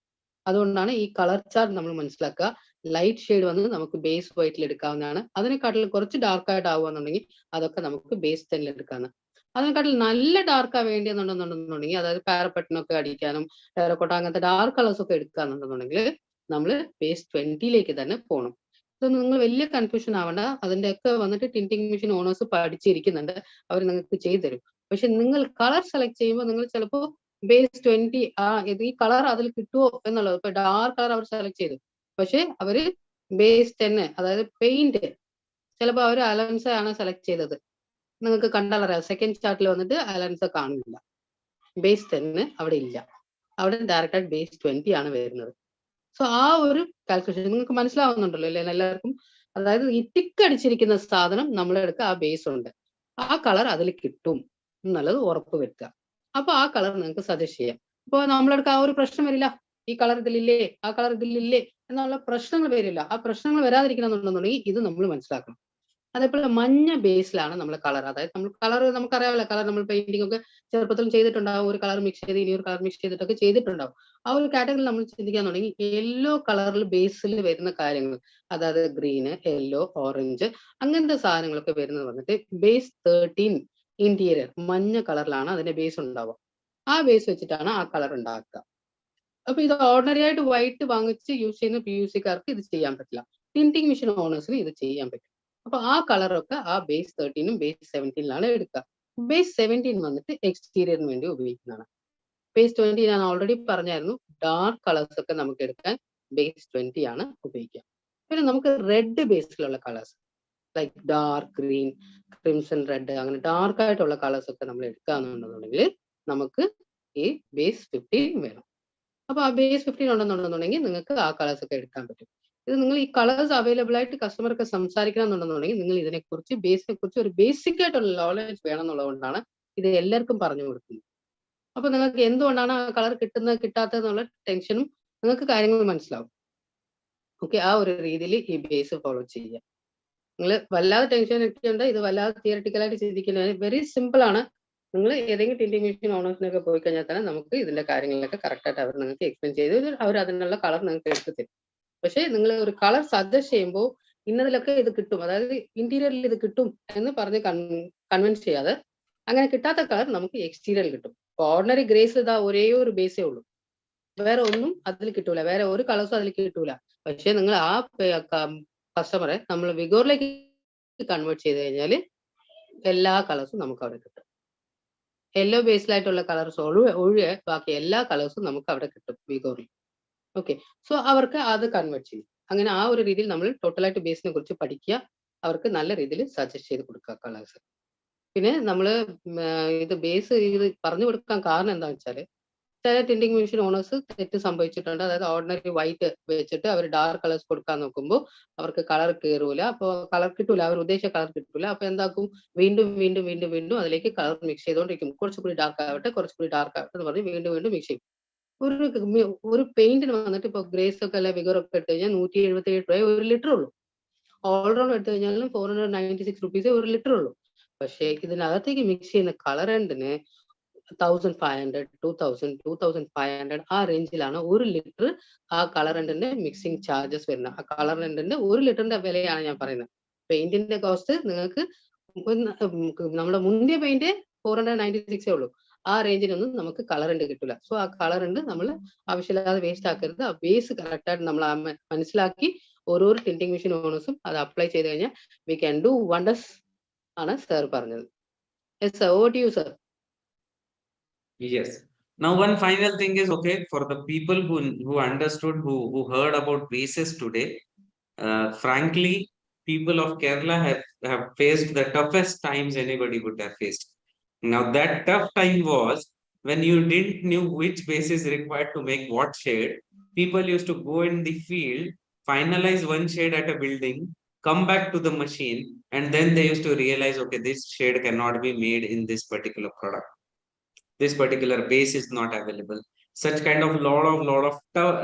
അതുകൊണ്ടാണ് ഈ കളർ ചാർട്ട് നമ്മൾ മനസ്സിലാക്കുക. ലൈറ്റ് ഷെയ്ഡ് വന്ന് നമുക്ക് ബേസ് വൈറ്റിൽ എടുക്കാവുന്നതാണ്. അതിനെക്കാട്ടിലും കുറച്ച് ഡാർക്ക് ആയിട്ട് ആവുകയെന്നുണ്ടെങ്കിൽ അതൊക്കെ നമുക്ക് ബേസ് 10 എടുക്കാവുന്ന. അതിനെക്കാട്ടിൽ നല്ല ഡാർക്കാ വേണ്ടിയെന്നുണ്ടെന്നുണ്ടെന്നുണ്ടെങ്കിൽ, അതായത് പാരപ്പട്ടിനൊക്കെ അടിക്കാനും ടെറക്കോട്ട അങ്ങനത്തെ ഡാർക്ക് കളേഴ്സ് ഒക്കെ എടുക്കാന്നുണ്ടെന്നുണ്ടെങ്കിൽ നമ്മൾ ബേസ് 20 തന്നെ പോകണം. ഇതൊന്നും നിങ്ങൾ വലിയ കൺഫ്യൂഷൻ ആവണ്ട. അതിന്റെയൊക്കെ വന്നിട്ട് ടിൻറ്റിങ് മെഷീൻ ഓണേഴ്സ് പഠിച്ചിരിക്കുന്നുണ്ട്, അവർ നിങ്ങൾക്ക് ചെയ്തു തരും. പക്ഷെ നിങ്ങൾ കളർ സെലക്ട് ചെയ്യുമ്പോൾ നിങ്ങൾ ചിലപ്പോൾ ബേസ് 20 ഈ കളർ അതിൽ കിട്ടുമോ എന്നുള്ളത്, ഇപ്പൊ ഡാർക്ക് കളർ അവർ സെലക്ട് ചെയ്തു, പക്ഷെ അവര് ബേസ് 10 അതായത് പെയിന്റ് ചിലപ്പോൾ അവർ അലൻസ ആണ് സെലക്ട് ചെയ്തത്. നിങ്ങൾക്ക് കണ്ടാൽ അറിയാം, സെക്കൻഡ് ചാർട്ടിൽ വന്നിട്ട് അലൻസ കാണുന്നില്ല, ബേസ് 10 അവിടെ ഇല്ല, അവിടെ ഡയറക്റ്റ് ആയിട്ട് ബേസ് 20 ആണ് വരുന്നത്. സോ ആ ഒരു കാൽക്കുലേഷൻ നിങ്ങൾക്ക് മനസ്സിലാവുന്നുണ്ടല്ലോ അല്ലേ എല്ലാവർക്കും? അതായത് ഈ ടിക്ക് അടിച്ചിരിക്കുന്ന സാധനം നമ്മളെടുക്കുക, ആ ബേസ് ഉണ്ട്, ആ കളർ അതിൽ കിട്ടും എന്നുള്ളത് ഉറപ്പ് വരുത്തുക. അപ്പൊ ആ കളർ നിങ്ങൾക്ക് സജസ്റ്റ് ചെയ്യാം. ഇപ്പൊ നമ്മളെടുക്ക ആ ഒരു പ്രശ്നം വരില്ല, ഈ കളർ ഇതിലില്ലേ ആ കളർ ഇതിലില്ലേ എന്നുള്ള പ്രശ്നങ്ങൾ വരില്ല. ആ പ്രശ്നങ്ങൾ വരാതിരിക്കണമെന്നുണ്ടെന്നുണ്ടെങ്കിൽ ഇത് നമ്മൾ മനസ്സിലാക്കണം. അതേപോലെ മഞ്ഞ ബേസിലാണ് നമ്മൾ കളർ, അതായത് നമ്മൾ കളർ നമുക്കറിയാമല്ലോ, കളർ നമ്മൾ പെയിന്റിംഗ് ഒക്കെ ചെറുപ്പത്തിലും ചെയ്തിട്ടുണ്ടാവും, ഒരു കളർ മിക്സ് ചെയ്ത് ഇനി ഒരു കളർ മിക്സ് ചെയ്തിട്ടൊക്കെ ചെയ്തിട്ടുണ്ടാവും. ആ ഒരു കാറ്റഗറിയിൽ നമ്മൾ ചിന്തിക്കാന്നുണ്ടെങ്കിൽ യെല്ലോ കളറിൽ ബേസിൽ വരുന്ന കാര്യങ്ങൾ, അതായത് ഗ്രീന്, യെല്ലോ, ഓറഞ്ച് അങ്ങനത്തെ സാധനങ്ങളൊക്കെ വരുന്നത് വന്നിട്ട് ബേസ് 13 ഇന്റീരിയർ മഞ്ഞ കളറിലാണ് അതിന്റെ ബേസ് ഉണ്ടാവുക. ആ ബേസ് വെച്ചിട്ടാണ് ആ കളർ ഉണ്ടാക്കുക. അപ്പൊ ഇത് ഓർഡിനറി ആയിട്ട് വൈറ്റ് വാങ്ങിച്ച് യൂസ് ചെയ്യുന്ന PUC-കാർക്ക് ഇത് ചെയ്യാൻ പറ്റില്ല, ടിൻറ്റിങ് മെഷീൻ ഓണേഴ്സിന് ഇത് ചെയ്യാൻ പറ്റും. അപ്പൊ ആ കളറൊക്കെ ആ ബേസ് 13 ബേസ് 17 എടുക്കുക. ബേസ് 17 വന്നിട്ട് എക്സ്റ്റീരിയറിന് വേണ്ടി ഉപയോഗിക്കുന്നതാണ്. ബേസ് 20 ഞാൻ ഓൾറെഡി പറഞ്ഞായിരുന്നു, ഡാർക്ക് കളേഴ്സ് ഒക്കെ നമുക്ക് എടുക്കാൻ ബേസ് 20 ആണ് ഉപയോഗിക്കുക. പിന്നെ നമുക്ക് റെഡ് ബേസിലുള്ള colours like dark green, crimson red, അങ്ങനെ ഡാർക്ക് ആയിട്ടുള്ള കളേഴ്സ് ഒക്കെ നമ്മൾ എടുക്കാന്നുണ്ടെന്നുണ്ടെങ്കിൽ നമുക്ക് ഈ ബേസ് 15 വേണം. അപ്പൊ ആ ബേസ് 15 ഉണ്ടെന്നുണ്ടെന്നുണ്ടെങ്കിൽ നിങ്ങൾക്ക് ആ കളേഴ്സ് ഒക്കെ എടുക്കാൻ പറ്റും. ഇത് നിങ്ങൾ ഈ കളേഴ്സ് അവൈലബിൾ ആയിട്ട് കസ്റ്റമർക്ക് സംസാരിക്കണം എന്നുണ്ടെന്നുണ്ടെങ്കിൽ നിങ്ങൾ ഇതിനെക്കുറിച്ച് ബേസിനെ കുറിച്ച് ഒരു ബേസിക് ആയിട്ടുള്ള നോളജ് വേണം എന്നുള്ളതുകൊണ്ടാണ് ഇത് എല്ലാവർക്കും പറഞ്ഞു കൊടുക്കുന്നത്. അപ്പൊ നിങ്ങൾക്ക് എന്തുകൊണ്ടാണ് ആ കളർ കിട്ടുന്നത് കിട്ടാത്തതെന്നുള്ള ടെൻഷനും നിങ്ങൾക്ക് കാര്യങ്ങൾ മനസ്സിലാവും. ഓക്കെ, ആ ഒരു രീതിയിൽ ഈ ബേസ് ഫോളോ ചെയ്യുക. നിങ്ങൾ വല്ലാതെ ടെൻഷൻ എടുക്കേണ്ട, ഇത് വല്ലാതെ തിയറട്ടിക്കലായിട്ട് ചിന്തിക്കുന്നത് വെരി സിമ്പിൾ ആണ്. നിങ്ങൾ ഏതെങ്കിലും ടിൻറ്റിംഗ് മെഷീൻ ഓണേഴ്സിനൊക്കെ പോയി കഴിഞ്ഞാൽ തന്നെ നമുക്ക് ഇതിന്റെ കാര്യങ്ങളൊക്കെ കറക്റ്റായിട്ട് അവർ നിങ്ങൾക്ക് എക്സ്പ്ലെയിൻ ചെയ്ത് അവർ അതിനുള്ള കളർ നിങ്ങൾക്ക് എടുത്ത് തരും. പക്ഷേ നിങ്ങൾ ഒരു കളർ സജസ്റ്റ് ചെയ്യുമ്പോൾ ഇന്നതിലൊക്കെ ഇത് കിട്ടും, അതായത് ഇന്റീരിയറിൽ ഇത് കിട്ടും എന്ന് പറഞ്ഞ് കൺവിൻസ് ചെയ്യാതെ അങ്ങനെ കിട്ടാത്ത കളർ നമുക്ക് എക്സ്റ്റീരിയറിൽ കിട്ടും. ഓർഡിനറി ഗ്രേസ് ഇതാ ഒരേ ഒരു ബേസേ ഉള്ളൂ, വേറെ ഒന്നും അതിൽ കിട്ടൂല, വേറെ ഒരു കളേഴ്സും അതിൽ കിട്ടൂല. പക്ഷെ നിങ്ങൾ ആ കസ്റ്റമറെ നമ്മൾ വിഗോറിലേക്ക് കൺവേർട്ട് ചെയ്ത് കഴിഞ്ഞാൽ എല്ലാ കളേഴ്സും നമുക്ക് അവിടെ കിട്ടും. യെല്ലോ ബേസിലായിട്ടുള്ള കളേഴ്സ് ഒഴികെ ബാക്കി എല്ലാ കളേഴ്സും നമുക്ക് അവിടെ കിട്ടും വിഗോറിൽ. ഓക്കെ, സോ അവർക്ക് അത് കൺവേർട്ട് ചെയ്യും. അങ്ങനെ ആ ഒരു രീതിയിൽ നമ്മൾ ടോട്ടലായിട്ട് ബേസിനെ കുറിച്ച് പഠിക്കുക, അവർക്ക് നല്ല രീതിയിൽ സജസ്റ്റ് ചെയ്ത് കൊടുക്കുക കളേഴ്സ്. പിന്നെ നമ്മൾ ഇത് ബേസ് ഇത് പറഞ്ഞു കൊടുക്കാൻ കാരണം എന്താണെന്ന് വെച്ചാൽ ചില ടിൻറ്റിംഗ് മെഷീൻ ഓണേഴ്സ് തെറ്റ് സംഭവിച്ചിട്ടുണ്ട്. അതായത് ഓർഡിനറി വൈറ്റ് വെച്ചിട്ട് അവർ ഡാർക്ക് കളേഴ്സ് കൊടുക്കാൻ നോക്കുമ്പോൾ അവർക്ക് കളർ കയറൂല, അപ്പോൾ കളർ കിട്ടൂല, അവർ ഉദ്ദേശിച്ച കളർ കിട്ടൂല. അപ്പൊ എന്താക്കും, വീണ്ടും വീണ്ടും വീണ്ടും വീണ്ടും അതിലേക്ക് കളർ മിക്സ് ചെയ്തുകൊണ്ടിരിക്കും. കുറച്ചുകൂടി ഡാർക്ക് ആവട്ടെ, കുറച്ചുകൂടി ഡാർക്ക് ആവട്ടെ എന്ന് പറഞ്ഞ് വീണ്ടും വീണ്ടും മിക്സ് ചെയ്യും. ഒരു പെയിന്റിന് വന്നിട്ട് ഇപ്പൊ ഗ്രേസ് ഒക്കെ അല്ല വിഗറൊക്കെ എടുത്തു കഴിഞ്ഞാൽ 177 രൂപ 1 ലിറ്റർ ഉള്ളൂ. ഓൾറൗണ്ട് എടുത്തു കഴിഞ്ഞാലും 496 റുപ്പീസ് 1 ലിറ്റർ ഉള്ളൂ. പക്ഷേ ഇതിനകത്തേക്ക് മിക്സ് ചെയ്യുന്ന കളർ എൻഡിന് 1500, 2000, 2500 ആ റേഞ്ചിലാണ് 1 ലിറ്റർ ആ കളർ എൻഡിന്റെ മിക്സിംഗ് ചാർജസ് വരുന്നത്. ആ കളർ എൻഡിന്റെ 1 ലിറ്ററിന്റെ വിലയാണ് ഞാൻ പറയുന്നത്. പെയിന്റിന്റെ കോസ്റ്റ് നിങ്ങൾക്ക് നമ്മുടെ മുന്തിയ പെയിന്റ് 496 ഉള്ളൂ. ആ റേഞ്ചിലൊന്നും നമുക്ക് കളർ ഉണ്ട് കിട്ടില്ല. സോ ആ കളർ ഉണ്ട് നമ്മൾ ആവശ്യമില്ലാതെ വേസ്റ്റ് ആക്കരുത്. ആ ബേസ് കറക്റ്റായിട്ട് നമ്മൾ മനസ്സിലാക്കി ഓരോരോ ടിൻറ്റിംഗ് മെഷീൻ ഓണേഴ്സും അത് അപ്ലൈ ചെയ്ത് കഴിഞ്ഞാൽ വി ക്യാൻ ഡു വണ്ടേഴ്സ് ആണ് സാർ പറഞ്ഞത്. Yes sir, over to you sir. Yes. Now one final thing is, okay, for the people who understood, who heard about bases today, frankly, people of Kerala have faced the toughest times anybody would have faced. Now that tough time was when you didn't knew which base is required to make what shade. People used to go in the field, finalize one shade at a building, come back to the machine, and then they used to realize, okay, this shade cannot be made in this particular product. This particular base is not available. Such kind of lot of tough,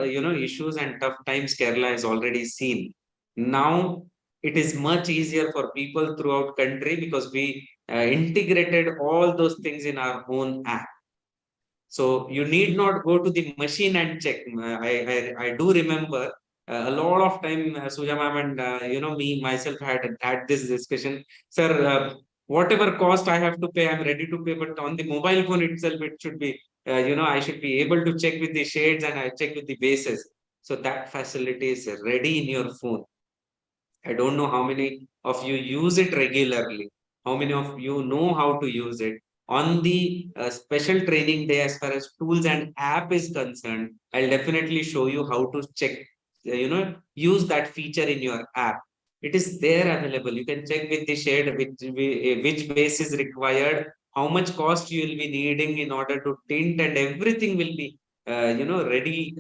issues and tough times Kerala has already seen. Now it is much easier for people throughout country because we integrated all those things in our own app. So you need not go to the machine and check. I do remember a lot of time Suja ma'am and me myself had this discussion. Sir, whatever cost I have to pay, I'm ready to pay, but on the mobile phone itself, it should be, I should be able to check with the shades and I check with the bases. So that facility is ready in your phone. I don't know how many of you use it regularly. How many of you know how to use it? On the special training day, as far as tools and app is concerned, I'll definitely show you how to check, use that feature in your app. It is there available. You can check with the shade which base is required, how much cost you will be needing in order to tint, and everything will be ready.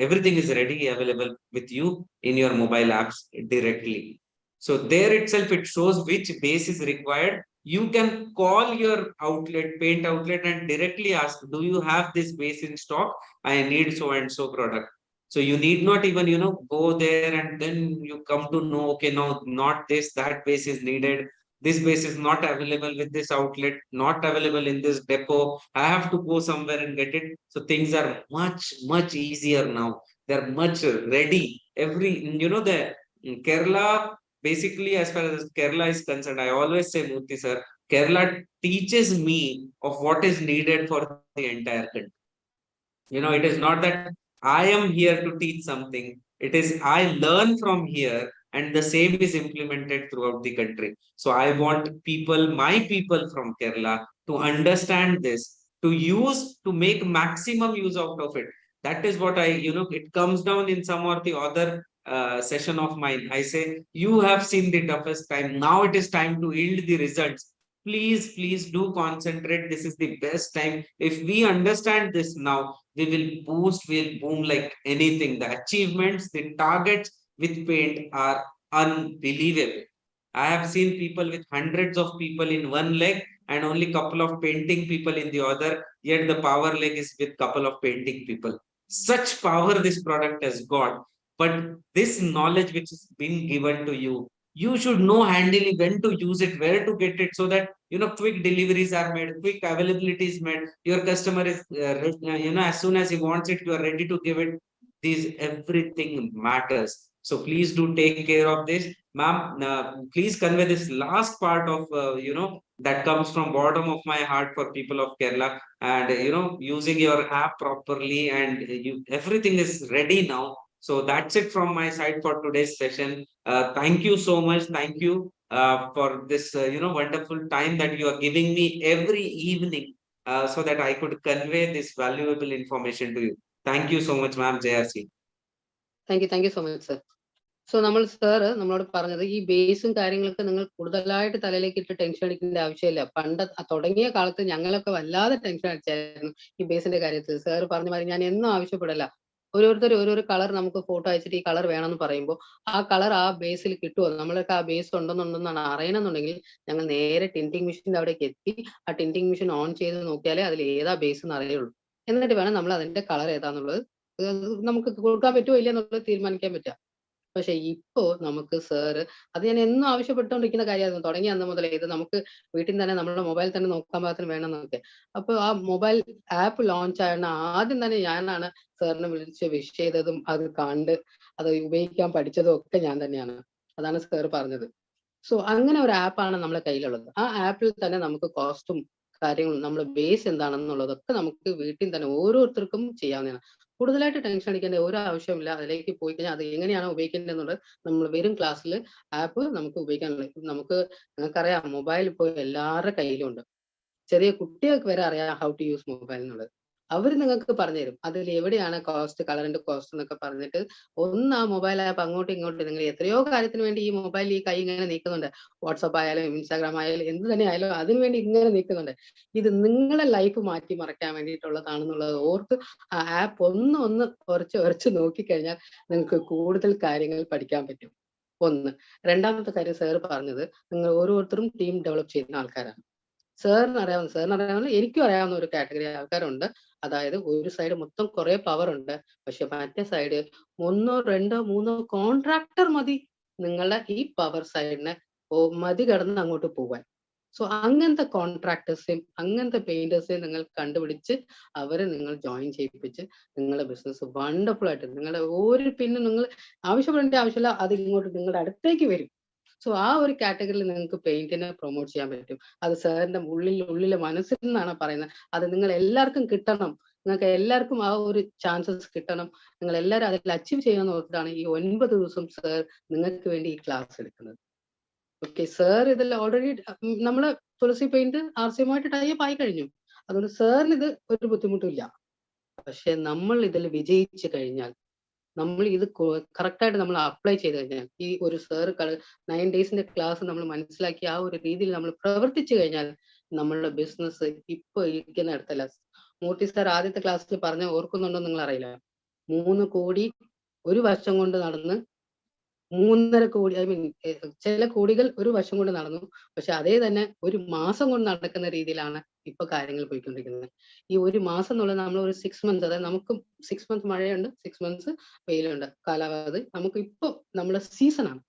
Everything is ready available with you in your mobile apps directly. So there itself it shows which base is required. You can call your outlet, paint outlet, and directly ask, do you have this base in stock? I need so and so product. So you need not even, go there and then you come to know, okay, no, not this, that base is needed. This base is not available with this outlet, not available in this depot. I have to go somewhere and get it. So things are much, much easier now. They're much ready. The Kerala, basically, as far as Kerala is concerned, I always say, Murthy sir, Kerala teaches me of what is needed for the entire country. It is not that I am here to teach something. It is I learn from here and the same is implemented throughout the country. So I want my people from Kerala to understand this, to make maximum use out of it. That is what it comes down in some or the other session of mine. I say, you have seen the toughest time. Now it is time to yield the results. Please do concentrate. This is the best time. If we understand this now, we will we'll boom like anything. The achievements, the targets with paint are unbelievable. I have seen people with hundreds of people in one leg and only couple of painting people in the other, yet the power leg is with couple of painting people. Such power this product has got. But this knowledge which has been given to you, you should know handily when to use it, where to get it, so that quick deliveries are made, quick availability is made. Your customer is as soon as he wants it, you are ready to give it. These everything matters. So please do take care of this, ma'am. Please convey this last part of that comes from bottom of my heart for people of Kerala, and using your app properly, and everything is ready now. So that's it from my side for today's session. Thank you so much. Thank you for this wonderful time that you are giving me every evening, so that I could convey this valuable information to you. Thank you so much, ma'am. JRC. Thank you so much, sir. So sir നമ്മളോട് പറഞ്ഞത് ഈ ബേസും കാര്യങ്ങളൊക്കെ നിങ്ങൾ കൂടുതലായിട്ട് തലയിലേക്ക് ഇട്ട് tension അടിക്കേണ്ട ആവശ്യമില്ല. തുടങ്ങിയ കാലത്ത് ഞങ്ങളൊക്കെ വല്ലാതെ ടെൻഷൻ അടിച്ചായിരുന്നു ഈ ബേസിന്റെ കാര്യത്തിൽ. സാറ് പറഞ്ഞ മാതിരി ഞാൻ എന്നും ആവശ്യപ്പെടല്ല. ഓരോരുത്തർ ഓരോരോ കളർ നമുക്ക് ഫോട്ടോ അയച്ചിട്ട് ഈ കളർ വേണമെന്ന് പറയുമ്പോൾ ആ കളർ ആ ബേസിൽ കിട്ടുമോ, നമ്മളൊക്കെ ആ ബേസ് ഉണ്ടെന്നുണ്ടെന്നാണ് അറിയണമെന്നുണ്ടെങ്കിൽ ഞങ്ങൾ നേരെ ടിൻറ്റിങ് മെഷീൻ്റെ അവിടേക്ക് എത്തി ആ ടിൻറ്റിങ് മെഷീൻ ഓൺ ചെയ്ത് നോക്കിയാലേ അതിൽ ഏതാ ബേസ് എന്ന് അറിയുള്ളൂ. എന്നിട്ട് വേണം നമ്മൾ അതിന്റെ കളർ ഏതാന്നുള്ളത് നമുക്ക് കൊടുക്കാൻ പറ്റുമോ ഇല്ല എന്നുള്ളത് തീരുമാനിക്കാൻ പറ്റുക. പക്ഷെ ഇപ്പോ നമുക്ക് സാറ് അത് ഞാൻ എന്നും ആവശ്യപ്പെട്ടുകൊണ്ടിരിക്കുന്ന കാര്യമായിരുന്നു തുടങ്ങിയ അന്ന് മുതലേ. ഇത് നമുക്ക് വീട്ടിൽ തന്നെ നമ്മുടെ മൊബൈൽ തന്നെ നോക്കാൻ പാകത്തിന് വേണമെന്നൊക്കെ. അപ്പൊ ആ മൊബൈൽ ആപ്പ് ലോഞ്ച് ആയതുകൊണ്ട് ആദ്യം തന്നെ ഞാനാണ് സാറിനെ വിളിച്ച് വിഷ് ചെയ്തതും അത് കണ്ട് അത് ഉപയോഗിക്കാൻ പഠിച്ചതും ഒക്കെ ഞാൻ തന്നെയാണ്. അതാണ് സാർ പറഞ്ഞത്. സോ അങ്ങനെ ഒരു ആപ്പാണ് നമ്മളെ കയ്യിലുള്ളത്. ആ ആപ്പിൽ തന്നെ നമുക്ക് കോസ്റ്റും കാര്യങ്ങളും നമ്മുടെ ബേസ് എന്താണെന്നുള്ളതൊക്കെ നമുക്ക് വീട്ടിൽ തന്നെ ഓരോരുത്തർക്കും ചെയ്യാവുന്നതാണ്. കൂടുതലായിട്ട് ടെൻഷൻ അടിക്കേണ്ട ഒരു ആവശ്യമില്ല. അതിലേക്ക് പോയി കഴിഞ്ഞാൽ അത് എങ്ങനെയാണ് ഉപയോഗിക്കേണ്ടത് എന്നുള്ളത് നമ്മൾ വരും ക്ലാസ്സിൽ ആപ്പ് നമുക്ക് ഉപയോഗിക്കാനുള്ളത്. നിങ്ങൾക്കറിയാം മൊബൈൽ ഇപ്പോൾ എല്ലാവരുടെ കയ്യിലും ഉണ്ട്. ചെറിയ കുട്ടികൾക്ക് വരെ അറിയാം ഹൗ ടു യൂസ് മൊബൈൽ എന്നുള്ളത്. അവർ നിങ്ങൾക്ക് പറഞ്ഞു തരും അതിൽ എവിടെയാണ് കോസ്റ്റ്, കളറിന്റെ കോസ്റ്റ് എന്നൊക്കെ പറഞ്ഞിട്ട് ഒന്ന് ആ മൊബൈൽ ആപ്പ് അങ്ങോട്ടും ഇങ്ങോട്ടും നിങ്ങൾ എത്രയോ കാര്യത്തിന് വേണ്ടി ഈ മൊബൈൽ ഈ കൈ ഇങ്ങനെ നീക്കുന്നുണ്ട്. വാട്സപ്പ് ആയാലും ഇൻസ്റ്റാഗ്രാം ആയാലും എന്ത് തന്നെ ആയാലും അതിനു വേണ്ടി ഇങ്ങനെ നീക്കുന്നുണ്ട്. ഇത് നിങ്ങളെ ലൈഫ് മാറ്റി മറയ്ക്കാൻ വേണ്ടിയിട്ടുള്ളതാണെന്നുള്ളത് ഓർത്ത് ആ ആപ്പ് ഒന്ന് ഉരച്ച് നോക്കിക്കഴിഞ്ഞാൽ നിങ്ങൾക്ക് കൂടുതൽ കാര്യങ്ങൾ പഠിക്കാൻ പറ്റും. ഒന്ന്. രണ്ടാമത്തെ കാര്യം സാർ പറഞ്ഞത് നിങ്ങൾ ഓരോരുത്തരും ടീം ഡെവലപ്പ് ചെയ്യുന്ന ആൾക്കാരാണ്. സാറിന് അറിയാവുന്ന എനിക്കും അറിയാവുന്ന ഒരു കാറ്റഗറി ആൾക്കാരുണ്ട്. അതായത് ഒരു സൈഡ് മൊത്തം കുറെ പവർ ഉണ്ട്, പക്ഷെ മറ്റേ സൈഡ് 1, 2, 3 കോൺട്രാക്ടർ മതി നിങ്ങളുടെ ഈ പവർ സൈഡിനെ മതി കടന്ന് അങ്ങോട്ട് പോവാൻ. സോ അങ്ങനത്തെ കോൺട്രാക്ടേഴ്സെയും അങ്ങനത്തെ പെയിന്റേഴ്സെയും നിങ്ങൾ കണ്ടുപിടിച്ച് അവരെ നിങ്ങൾ ജോയിൻ ചെയ്യിപ്പിച്ച് നിങ്ങളുടെ ബിസിനസ് വണ്ടർഫുൾ ആയിട്ട് നിങ്ങളുടെ ഒരു പിന്നെ നിങ്ങൾ ആവശ്യപ്പെടേണ്ട ആവശ്യമില്ല, അത് ഇങ്ങോട്ട് നിങ്ങളുടെ അടുത്തേക്ക് വരും. സോ ആ ഒരു കാറ്റഗറിയിൽ നിങ്ങൾക്ക് പെയിന്റിനെ പ്രൊമോട്ട് ചെയ്യാൻ പറ്റും. അത് സാറിന്റെ ഉള്ളിലെ മനസ്സിൽ നിന്നാണ് പറയുന്നത്. അത് നിങ്ങൾ എല്ലാവർക്കും കിട്ടണം. നിങ്ങൾക്ക് എല്ലാവർക്കും ആ ഒരു ചാൻസസ് കിട്ടണം. നിങ്ങൾ എല്ലാവരും അതിൽ അച്ചീവ് ചെയ്യാന്ന് ഓർത്തിട്ടാണ് ഈ 9 ദിവസം സാർ നിങ്ങൾക്ക് വേണ്ടി ഈ ക്ലാസ് എടുക്കുന്നത്. ഓക്കെ, സാർ ഇതിൽ ഓൾറെഡി നമ്മള് തുളസി പെയിന്റ് RCM ആയിട്ട് ടൈപ്പ് ആയി കഴിഞ്ഞു. അതുകൊണ്ട് സാറിന് ഇത് ഒരു ബുദ്ധിമുട്ടും ഇല്ല. പക്ഷെ നമ്മൾ ഇതിൽ വിജയിച്ചു കഴിഞ്ഞാൽ, നമ്മൾ ഇത് കറക്റ്റായിട്ട് നമ്മൾ അപ്ലൈ ചെയ്ത് കഴിഞ്ഞാൽ, ഈ ഒരു സാർ 9 ഡേയ്സിന്റെ ക്ലാസ് നമ്മൾ മനസ്സിലാക്കി ആ ഒരു രീതിയിൽ നമ്മൾ പ്രവർത്തിച്ചു കഴിഞ്ഞാൽ നമ്മളുടെ ബിസിനസ് ഇപ്പൊ ഇരിക്കുന്ന ഇടത്തല്ല. മൂർത്തി സാർ ആദ്യത്തെ ക്ലാസ്സിൽ പറഞ്ഞ ഓർക്കുന്നുണ്ടോ നിങ്ങൾ അറിയില്ല. 3 കോടി ഒരു വർഷം കൊണ്ട് നടന്ന് 3.5 കോടി, ചില കോടികൾ ഒരു വർഷം കൊണ്ട് നടന്നു. പക്ഷെ അതേ തന്നെ ഒരു മാസം കൊണ്ട് നടക്കുന്ന രീതിയിലാണ് ഇപ്പൊ കാര്യങ്ങൾ പോയിക്കൊണ്ടിരിക്കുന്നത്. ഈ ഒരു മാസം എന്നുള്ളത് നമ്മൾ ഒരു 6 മന്ത്സ്, അതായത് നമുക്ക് 6 മന്ത്സ് മഴയുണ്ട്, 6 മന്ത്സ് വെയിലുണ്ട്, കാലാവധി നമുക്ക് ഇപ്പൊ നമ്മുടെ സീസണാണ്.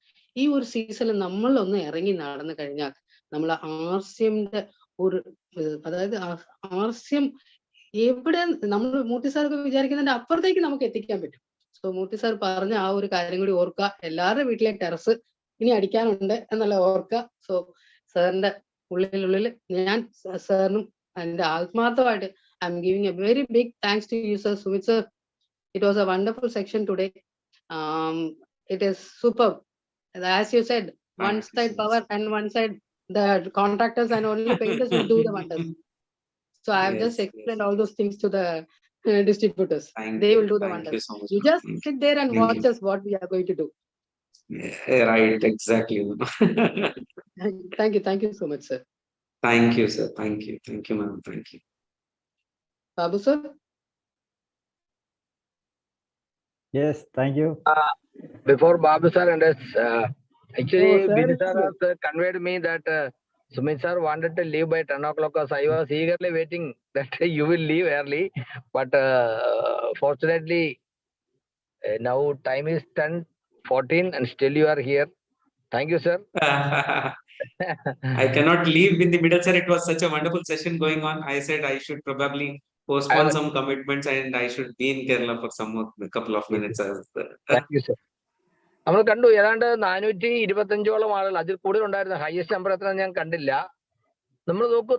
ഈ ഒരു സീസണിൽ നമ്മളൊന്ന് ഇറങ്ങി നടന്നു കഴിഞ്ഞാൽ നമ്മൾ RCMന്റെ ഒരു അതായത് RCM എവിടെ നമ്മൾ മൂർത്തി സാറൊക്കെ വിചാരിക്കുന്നതിന്റെ അപ്പുറത്തേക്ക് നമുക്ക് എത്തിക്കാൻ പറ്റും. സോ മൂർത്തി സാർ പറഞ്ഞ ആ ഒരു കാര്യം കൂടി ഓർക്കുക. എല്ലാവരുടെ വീട്ടിലെ ടെറസ് ഇനി അടിക്കാനുണ്ട് എന്നല്ല ഓർക്കുക. സോ സാറിന്റെ ഉള്ളിൽ ഞാൻ സാറിനും എന്റെ ആത്മാർത്ഥമായിട്ട് I am giving a very big thanks to you sir. Sumit sir, it was a wonderful section today. It is superb. As you said, one side power and one side the contractors and only painters will do the wonders. So I have just explained all those things to the distributors. They will do the wonders. You just sit there and watch us what we are going to do. Right, exactly. Thank you so much, sir. Thank you, sir. Thank you, ma'am. Thank you. Babu sir. Yes, thank you. Before Babu sir and us, actually, Vijay sir has conveyed me that Sumit sir wanted to leave by 10 o'clock, because I was eagerly waiting that you will leave early. But fortunately, now time is 10:14 and still you are here. Thank you, sir. I cannot leave in the middle, sir. It was such a wonderful session going on. I said I should probably postpone some commitments and I should be in Kerala for a couple of minutes. Thank you, sir. നമ്മൾ കണ്ടു ഏതാണ്ട് 425ഓളം ആളുകൾ അതിൽ കൂടുതൽ ഉണ്ടായിരുന്ന highest number എത്ര ഞാൻ കണ്ടില്ല. നമ്മൾ നോക്കൂ